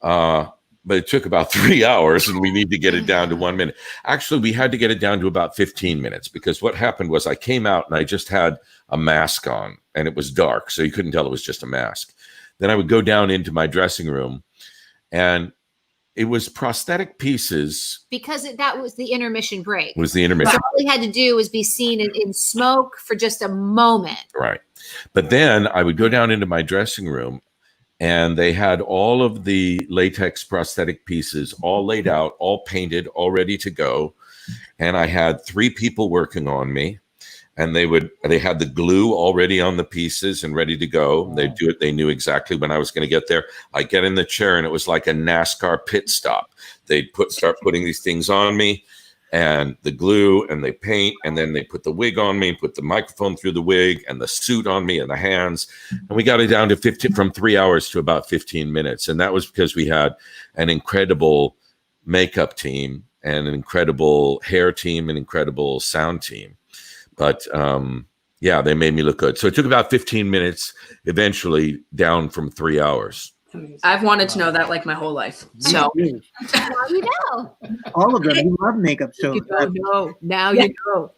but it took about 3 hours and we need to get it down to 1 minute. Actually, we had to get it down to about 15 minutes because what happened was I came out and I just had a mask on and it was dark. So you couldn't tell it was just a mask. Then I would go down into my dressing room and it was prosthetic pieces. Because that was the intermission break. Was the intermission. So all he had to do was be seen in smoke for just a moment. Right. But then I would go down into my dressing room and they had all of the latex prosthetic pieces all laid out, all painted, all ready to go. And I had 3 people working on me. And they had the glue already on the pieces and ready to go. They'd do it. They knew exactly when I was going to get there. I get in the chair and it was like a NASCAR pit stop. They'd start putting these things on me and the glue and they paint. And then they put the wig on me, put the microphone through the wig and the suit on me and the hands. And we got it down to from 3 hours to about 15 minutes. And that was because we had an incredible makeup team and an incredible hair team, an incredible sound team. But yeah, they made me look good. So it took about 15 minutes, eventually down from 3 hours. I've wanted to know that like my whole life. So now you know. All of them. You love makeup shows. Now you know.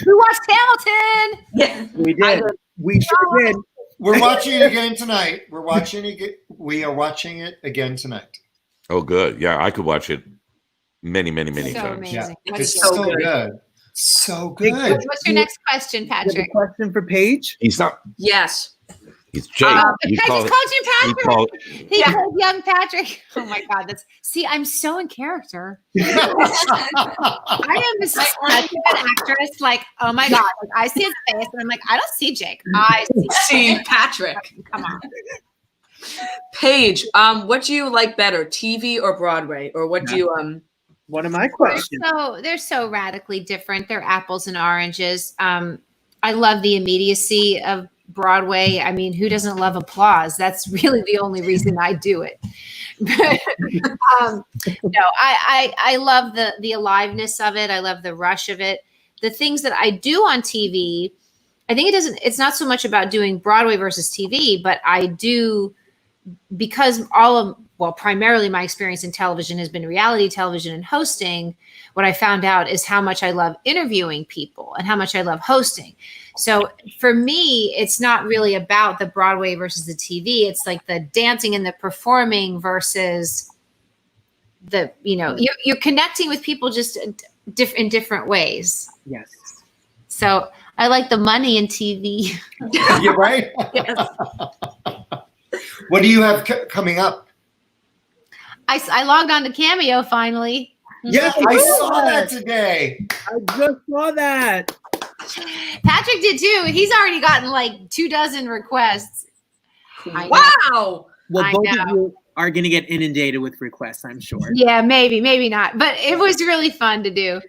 We watched Hamilton. Yeah, we did. We sure did. We're watching it again tonight. We are watching it again tonight. Oh, good. Yeah, I could watch it many So times. amazing. Yeah, What it's is so it? good. So good. What's your next question, You have Patrick? a question for Paige? He's not. Yes. He's Jake. Patrick called you Patrick. He Yeah. called young Patrick. Oh my God, I'm so in character. I am such a good actress. Like, oh my God, like, I see his face and I'm like, I don't see Jake. I See Patrick. Come on. Paige, what do you like better, TV or Broadway, or what do you One of my questions. They're so radically different. They're apples and oranges. I love the immediacy of Broadway. I mean, who doesn't love applause? That's really the only reason I do it. No, I love the aliveness of it. I love the rush of it. The things that I do on TV, I think it's not so much about doing Broadway versus TV, but I do, because primarily my experience in television has been reality television and hosting. What I found out is how much I love interviewing people and how much I love hosting. So for me, it's not really about the Broadway versus the TV. It's like the dancing and the performing versus you're connecting with people just in different ways. Yes. So I like the money in TV. You're right. Yes. What do you have coming up? I logged on to Cameo finally. Yes, I saw that today. I just saw that. Patrick did too. He's already gotten like 24 requests. Wow. Well, I both know. of you are going to get inundated with requests, I'm sure. Yeah, maybe not. But it was really fun to do.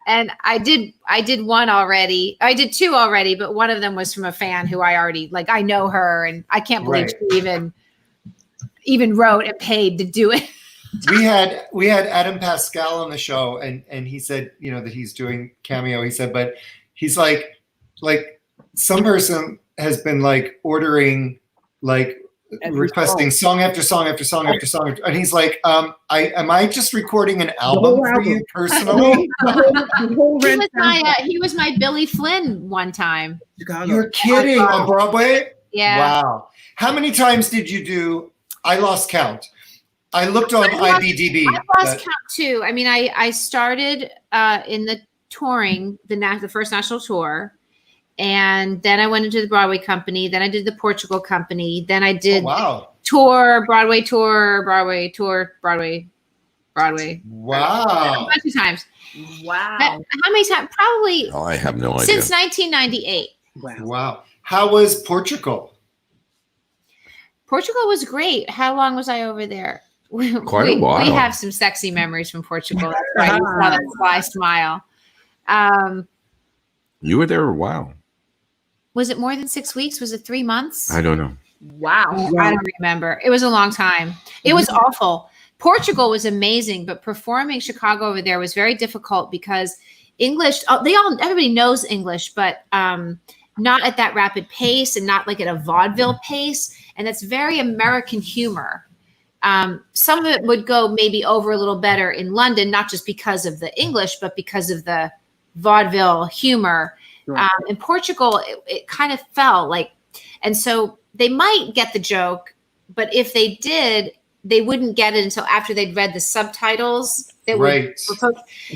And I did one already. I did two already, but one of them was from a fan who I know her, and I can't believe she even wrote and paid to do it. We had Adam Pascal on the show, and he said, that he's doing Cameo. He said, but he's like some person has been like ordering, like requesting song after song after song after song, and he's like, am I just recording an album for you personally? He was my Billy Flynn one time. You're kidding. On Broadway? Yeah. Wow. How many times did you do? I lost count. I looked on IBDB. I lost count too. I mean, I started in the touring, the first national tour, and then I went into the Broadway company. Then I did the Portugal company. Then I did Broadway tour. Wow. A bunch of times. Wow. How many times? Probably. Oh, I have no idea. Since 1998. Wow. How was Portugal? Portugal was great. How long was I over there? Quite a while. We have some sexy memories from Portugal. That's why you saw that sly smile. You were there a while. Was it more than 6 weeks? Was it 3 months? I don't know. Wow. I don't remember. It was a long time. It was awful. Portugal was amazing, but performing Chicago over there was very difficult because English, everybody knows English, but not at that rapid pace and not like at a vaudeville pace. And that's very American humor. Some of it would go maybe over a little better in London, not just because of the English, but because of the vaudeville humor. Right. In Portugal, it kind of fell and so they might get the joke, but if they did, they wouldn't get it until after they'd read the subtitles. Right.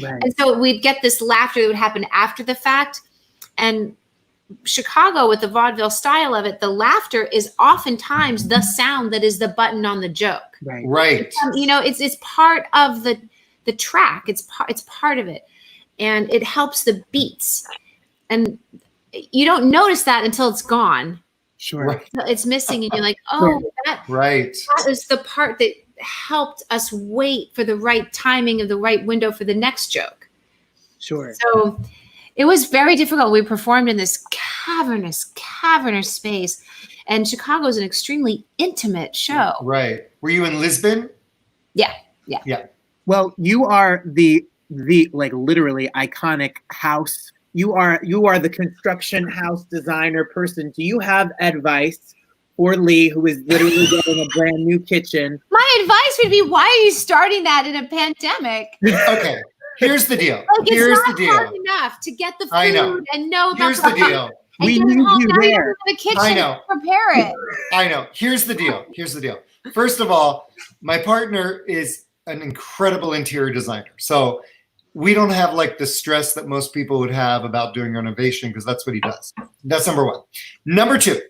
And so we'd get this laughter that would happen after the fact. And Chicago, with the vaudeville style of it, the laughter is oftentimes the sound that is the button on the joke. Right. It's part of the track. It's part of it, and it helps the beats. And you don't notice that until it's gone. Sure. Right. It's missing, and you're like, oh, that is the part that helped us wait for the right timing of the right window for the next joke. Sure. So it was very difficult. We performed in this cavernous space, and Chicago is an extremely intimate show. Right. Were you in Lisbon? Yeah. Well, you are the like literally iconic house. You are the construction house designer person. Do you have advice for Lee, who is literally getting a brand new kitchen? My advice would be, why are you starting that in a pandemic? Okay. Here's the deal. Like, Here's it's not the deal. hard enough to get the food I know. and know Here's about the deal. And We get it need home. you Now you there. go to the kitchen I know. and prepare it. I know. Here's the deal. Here's the deal. First of all, my partner is an incredible interior designer. So we don't have like the stress that most people would have about doing renovation because that's what he does. That's number one. Number two,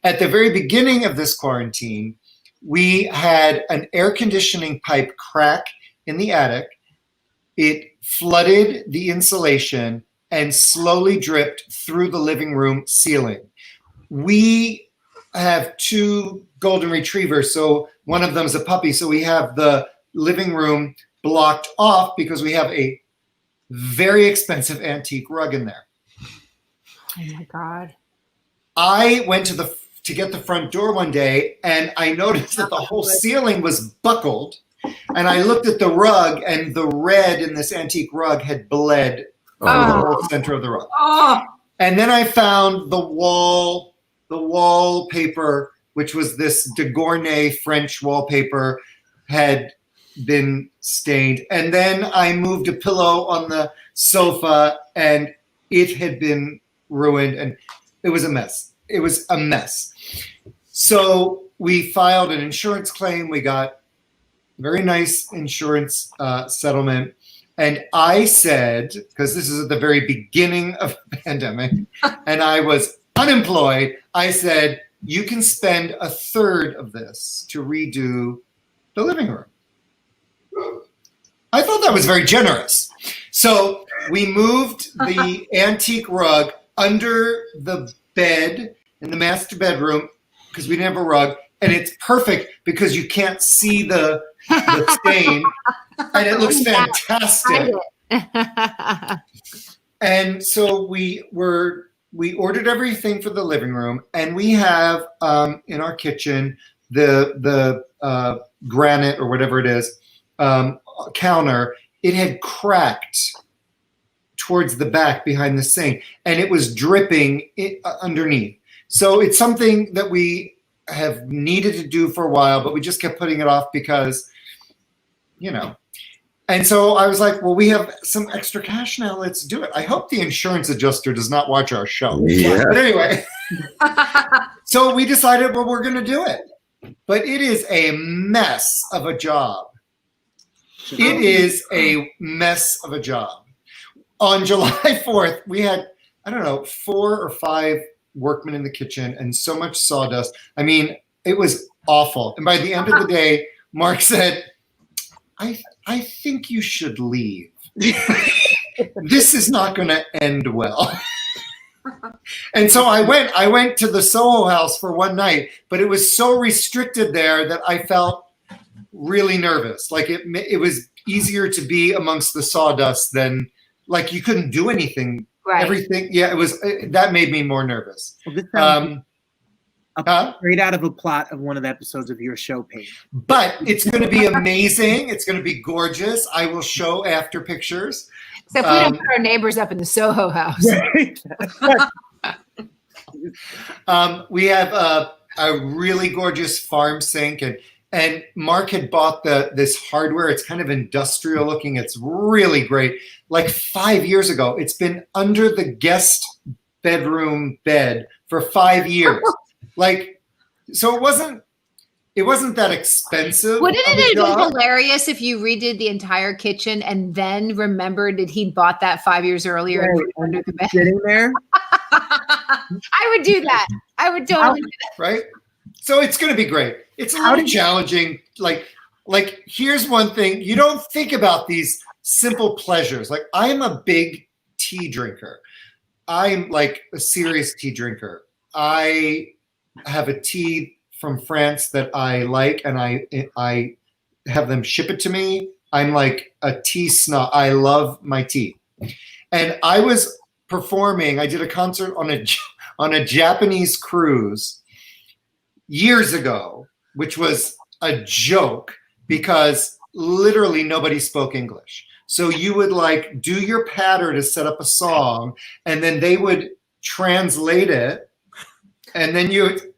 at the very beginning of this quarantine, we had an air conditioning pipe crack in the attic. It flooded the insulation and slowly dripped through the living room ceiling. We have 2 golden retrievers, so one of them is a puppy. So we have the living room blocked off because we have a very expensive antique rug in there. Oh my God. I went to get the front door one day and I noticed that the whole ceiling was buckled. And I looked at the rug and the red in this antique rug had bled through the whole center of the rug. Oh, And then I found the wallpaper, which was this de Gournay French wallpaper, had been stained. And then I moved a pillow on the sofa and it had been ruined and it was a mess. It was a mess. So we filed an insurance claim. We got very nice insurance settlement. And I said, because this is at the very beginning of the pandemic, and I was unemployed, I said, you can spend a third of this to redo the living room. I thought that was very generous. So we moved the antique rug under the bed in the master bedroom because we didn't have a rug. And it's perfect because you can't see the stain and it looks fantastic. And so we ordered everything for the living room, and we have in our kitchen the granite or whatever it is counter. It had cracked towards the back behind the sink, and it was dripping underneath. So it's something that we have needed to do for a while, but we just kept putting it off because, you know. And so I was like, well, we have some extra cash now. Let's do it. I hope the insurance adjuster does not watch our show. Yeah. But anyway, so we decided, well, we're going to do it. But it is a mess of a job. It is a mess of a job. On July 4th, we had, I don't know, 4 or 5 workmen in the kitchen and so much sawdust. I mean, it was awful. And by the end of the day, Mark said, I think you should leave. This is not going to end well. And so I went to the Soho House for one night, but it was so restricted there that I felt really nervous. Like it was easier to be amongst the sawdust than, like, you couldn't do anything. Right. Everything. Yeah, it was, that made me more nervous. Well, this sounds straight out of a plot of one of the episodes of your show, Paige. But it's going to be amazing. It's going to be gorgeous. I will show after pictures. Except we don't put our neighbors up in the Soho House. We have a really gorgeous farm sink, and Mark had bought this hardware. It's kind of industrial looking. It's really great. Like 5 years ago, it's been under the guest bedroom bed for 5 years. Like, so it wasn't that expensive. Wouldn't it be hilarious if you redid the entire kitchen and then remembered that he'd bought that 5 years earlier and put it under the bed? Sitting there? I would do that. I would totally do that. Right? So it's going to be great. It's a little challenging. Like here's one thing. You don't think about these simple pleasures. Like, I am a big tea drinker. I'm like a serious tea drinker. I have a tea from France that I like, and I have them ship it to me. I'm like a tea snob. I love my tea. And I was performing. I did a concert on a Japanese cruise years ago, which was a joke because literally nobody spoke English. So you would like do your patter to set up a song, and then they would translate it, and then it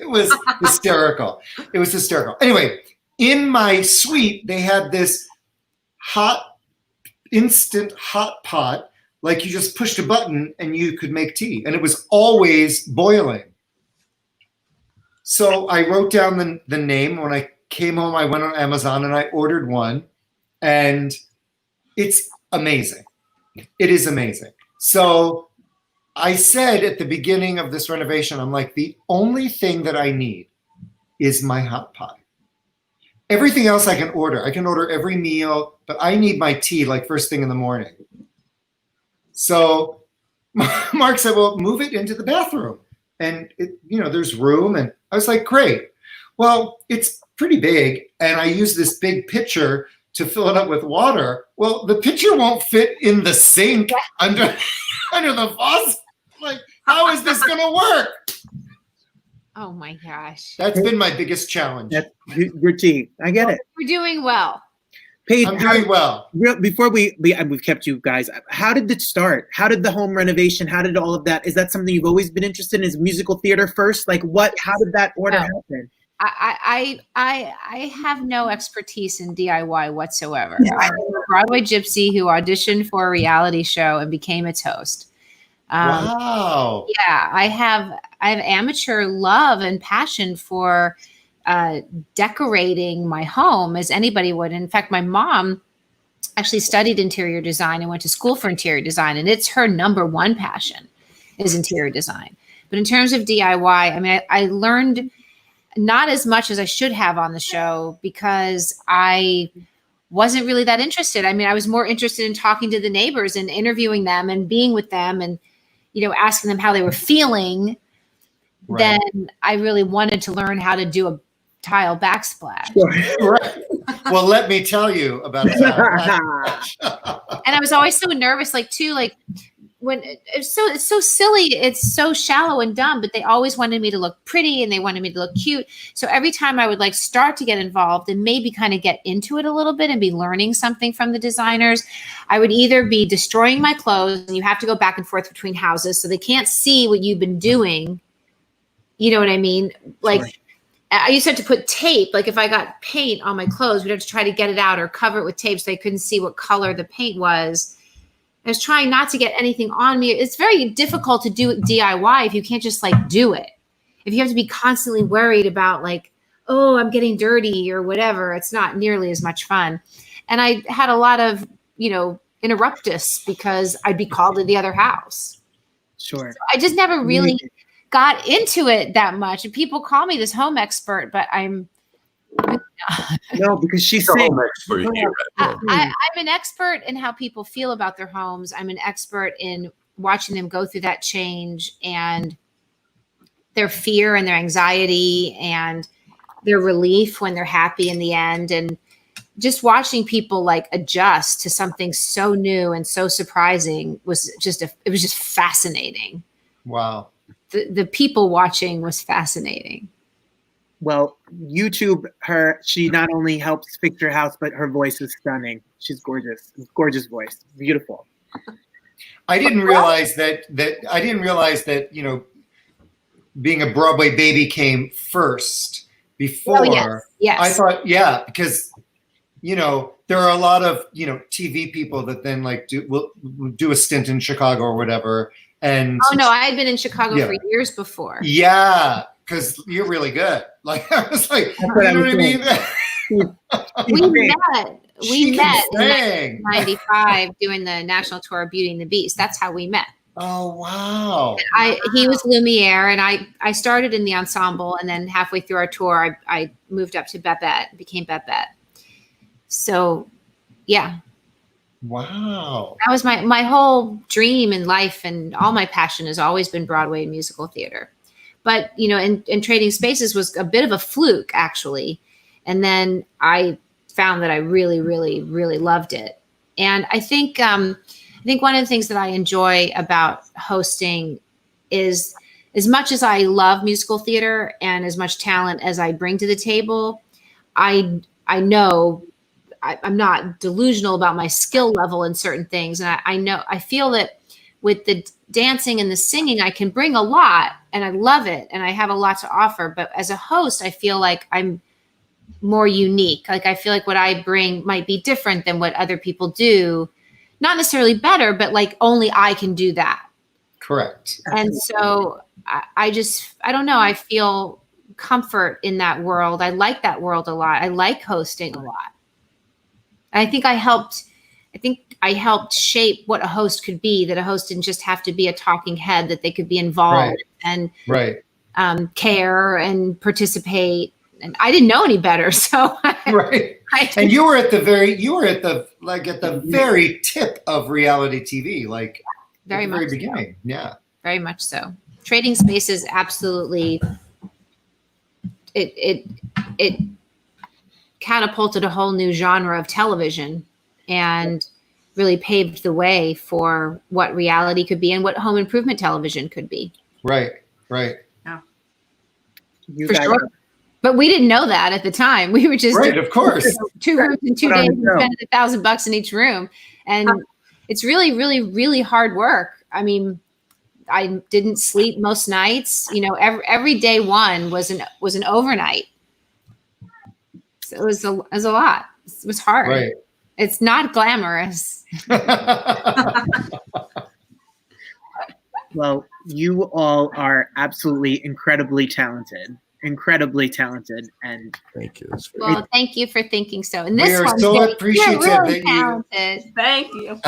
was hysterical. It was hysterical. Anyway, in my suite, they had this hot instant hot pot, like you just pushed a button and you could make tea, and it was always boiling. So I wrote down the name. When I came home, I went on Amazon and I ordered one, and it's amazing. It is amazing. So I said at the beginning of this renovation, I'm like, the only thing that I need is my hot pot. Everything else I can order. I can order every meal, but I need my tea like first thing in the morning. So Mark said, well, move it into the bathroom. And there's room. And I was like, great. Well, it's pretty big. And I use this big pitcher to fill it up with water. Well, the pitcher won't fit in the sink under the faucet. Like, how is this going to work? Oh my gosh. That's been my biggest challenge. Your tea. I get it. We're doing well. Paige, I'm doing well. Before we've kept you guys, how did it start? How did the home renovation? How did all of that? Is that something you've always been interested in? Is musical theater first? Like what? How did that order happen? I have no expertise in DIY whatsoever. I'm a Broadway gypsy who auditioned for a reality show and became its host. Wow. Yeah, I have amateur love and passion for decorating my home as anybody would. In fact, my mom actually studied interior design and went to school for interior design, and it's her number one passion is interior design. But in terms of DIY, I mean, I learned not as much as I should have on the show because I wasn't really that interested. I mean, I was more interested in talking to the neighbors and interviewing them and being with them and, asking them how they were feeling. Right. Then I really wanted to learn how to do a tile backsplash. Right. Well, let me tell you about a tile backsplash. And I was always so nervous, when it's so silly, it's so shallow and dumb, but they always wanted me to look pretty and they wanted me to look cute. So every time I would start to get involved and maybe kind of get into it a little bit and be learning something from the designers, I would either be destroying my clothes, and you have to go back and forth between houses so they can't see what you've been doing. You know what I mean? Right. I used to have to put tape. Like if I got paint on my clothes, we'd have to try to get it out or cover it with tape so they couldn't see what color the paint was. I was trying not to get anything on me. It's very difficult to do DIY if you can't just do it. If you have to be constantly worried about oh, I'm getting dirty or whatever, it's not nearly as much fun. And I had a lot of, interruptus because I'd be called to the other house. Sure. So I just never really got into it that much. And people call me this home expert, but I'm no, because she's a saying home expert here. I'm an expert in how people feel about their homes. I'm an expert in watching them go through that change and their fear and their anxiety and their relief when they're happy in the end. And just watching people adjust to something so new and so surprising was just fascinating. Wow. The people watching was fascinating. Well, YouTube her. She not only helps fix your house, but her voice is stunning. She's gorgeous. Gorgeous voice. Beautiful. I didn't realize that being a Broadway baby came first before. Oh, yes. I thought, because there are a lot of TV people that then will do a stint in Chicago or whatever. And oh no, I had been in Chicago for years before. Yeah, because you're really good. I was like, you know what I mean? We met in 1995 doing the national tour of Beauty and the Beast. That's how we met. Oh wow! He was Lumiere, and I started in the ensemble, and then halfway through our tour, I moved up to Babette, became Babette. So, yeah. Wow. That was my whole dream in life, and all my passion has always been Broadway and musical theater. But, in Trading Spaces was a bit of a fluke, actually. And then I found that I really, really, really loved it. And I think one of the things that I enjoy about hosting is, as much as I love musical theater and as much talent as I bring to the table, I know I'm not delusional about my skill level in certain things. And I feel that with the dancing and the singing, I can bring a lot and I love it and I have a lot to offer. But as a host, I feel like I'm more unique. I feel like what I bring might be different than what other people do. not necessarily better, but like only I can do that. Correct. And so I don't know. I feel comfort in that world. I like that world a lot. I like hosting a lot. And I think I helped shape what a host could be, that a host didn't just have to be a talking head, that they could be involved and care and participate. And I didn't know any better. So and you were at the very tip of reality TV, like very at the much very beginning. Yeah. Very much so. Trading Spaces absolutely it catapulted a whole new genre of television and really paved the way for what reality could be and what home improvement television could be. Right. Yeah. For sure. But we didn't know that at the time. We were just of course 2 rooms in 2 days and spending $1,000 in each room. And it's really, really, really hard work. I mean, I didn't sleep most nights. You know, every day one was an overnight. So it was a lot. It was hard. Right. It's not glamorous. Well, you all are absolutely incredibly talented, and thank you. Well, thank you for thinking so. And this we are one, so Jake, appreciative really that talented. Thank you.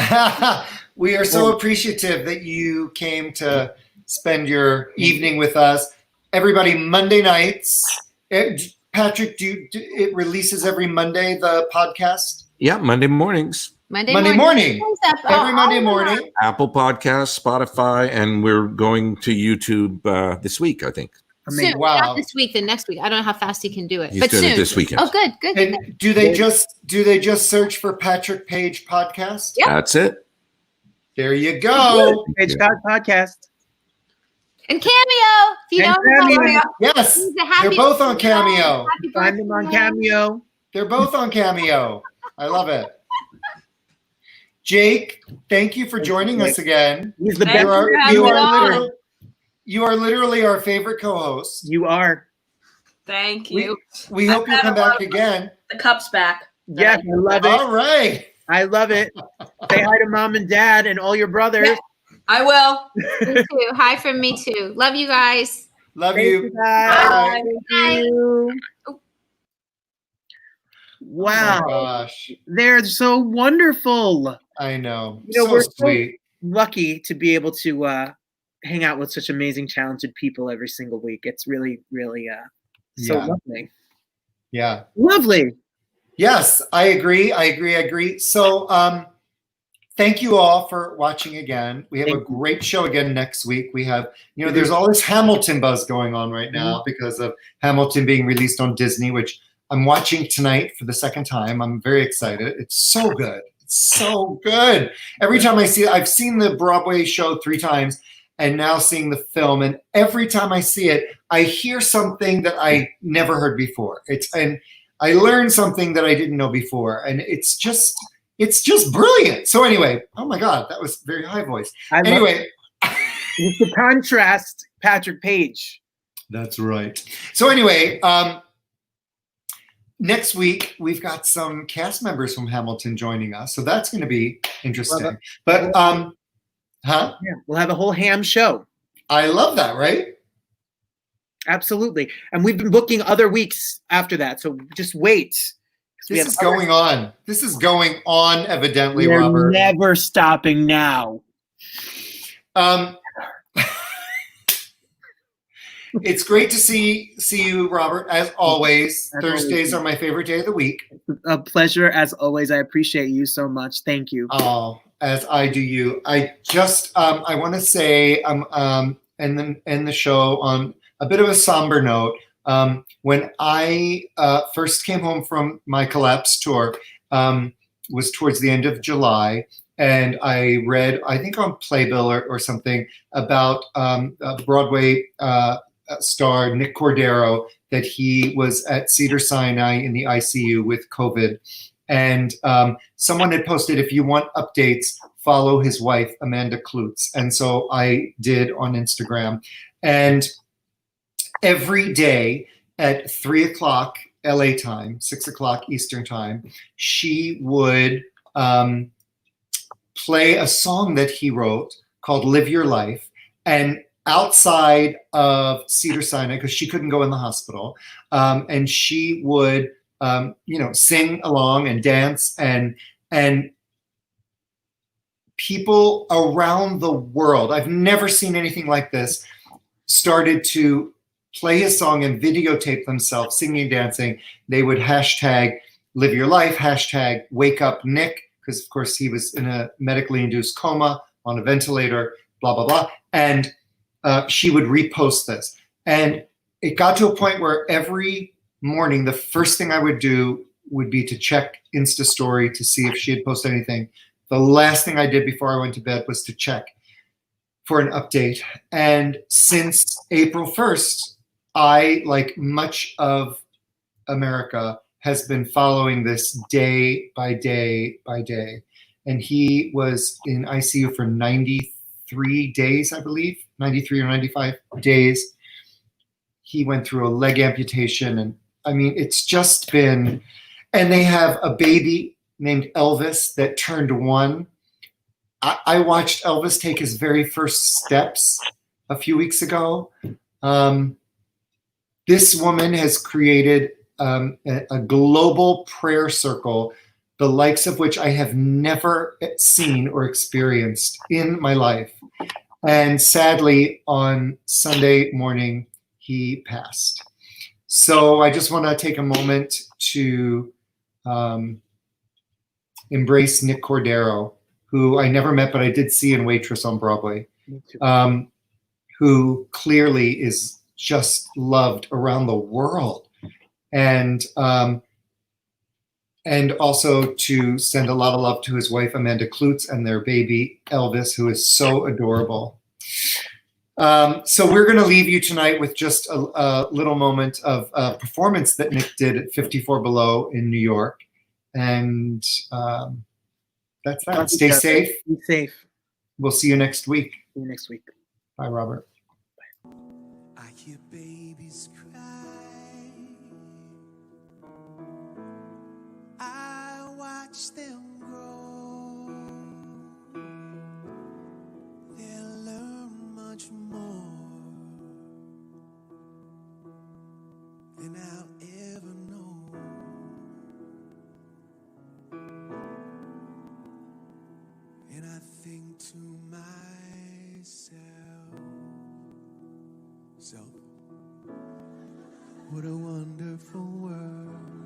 We are so appreciative that you came to spend your evening with us. Everybody, Monday nights. Patrick, it releases every Monday, the podcast? Yeah, Monday mornings. Monday morning. Every Monday morning. Apple Podcasts, Spotify, and we're going to YouTube this week, I think. Soon, not this week, then next week. I don't know how fast he can do it, He's but doing soon. it this weekend. Oh, good. And do they just search for Patrick Paige Podcast? Yep. That's it. There you go. Paige Podcast. And Cameo. If you don't know Cameo. Yes, they're both on Cameo. Find them on Cameo. They're both on Cameo. I love it. Jake, thank you for joining us again. He's the best. You are literally our favorite co-host. You are. Thank you. We hope you come back again. The cup's back. Yes, I love it. All right. I love it. Say hi to mom and dad and all your brothers. Yeah, I will. Me too. Hi from me too. Love you guys. Love you. Bye. Bye. Wow. Oh my gosh. They're so wonderful. I know. You know, so we're sweet. So lucky to be able to hang out with such amazing, talented people every single week. It's really, really so lovely. Yeah. Lovely. Yes, I agree. So thank you all for watching again. We have a great show again next week. We have, there's all this Hamilton buzz going on right now because of Hamilton being released on Disney, which I'm watching tonight for the second time. I'm very excited. It's so good. It's so good. Every time I see it, I've seen the Broadway show 3 times and now seeing the film. And every time I see it, I hear something that I never heard before. And I learned something that I didn't know before. And it's just brilliant. So anyway, oh my God, that was very high voice. Anyway. It's the contrast, Patrick Paige. That's right. So anyway, next week, we've got some cast members from Hamilton joining us. So that's going to be interesting. But, yeah, we'll have a whole ham show. I love that, right? Absolutely. And we've been booking other weeks after that. So just wait. This is going on. This is going on, evidently, We're Robert. Never stopping now. It's great to see you, Robert, as always. Thursdays are my favorite day of the week. A pleasure, as always. I appreciate you so much. Thank you. Oh, as I do you. I just, I want to say, and then end the show on a bit of a somber note. When I first came home from my Collapse tour, was towards the end of July, and I read, I think on Playbill or something, about Broadway star Nick Cordero, that he was at Cedars-Sinai in the ICU with COVID. And someone had posted, if you want updates, follow his wife, Amanda Klutz. And so I did on Instagram. And every day at 3 o'clock LA time, 6 o'clock Eastern time, she would play a song that he wrote called Live Your Life. And outside of Cedars-Sinai, because she couldn't go in the hospital, and she would, sing along and dance, and people around the world, I've never seen anything like this, started to play his song and videotape themselves singing and dancing. They would hashtag Live Your Life, hashtag Wake Up Nick, because of course he was in a medically induced coma on a ventilator, blah, blah, blah. And she would repost this. And it got to a point where every morning, the first thing I would do would be to check Insta Story to see if she had posted anything. The last thing I did before I went to bed was to check for an update. And since April 1st, I, like much of America, has been following this day by day by day. And he was in ICU for 93 days, I believe, 93 or 95 days. He went through a leg amputation. And I mean, it's just been, and they have a baby named Elvis that turned 1. I watched Elvis take his very first steps a few weeks ago. This woman has created a global prayer circle, the likes of which I have never seen or experienced in my life. And sadly, on Sunday morning, he passed. So I just want to take a moment to embrace Nick Cordero, who I never met, but I did see in Waitress on Broadway, who clearly is just loved around the world. And also to send a lot of love to his wife, Amanda Klutz, and their baby, Elvis, who is so adorable. So we're going to leave you tonight with just a little moment of performance that Nick did at 54 Below in New York. And that's that. Stay safe. Be safe. We'll see you next week. See you next week. Bye, Robert. I hear babies cry. I watch them grow. They'll learn much more than I'll ever know. And I think to myself, so what a wonderful world.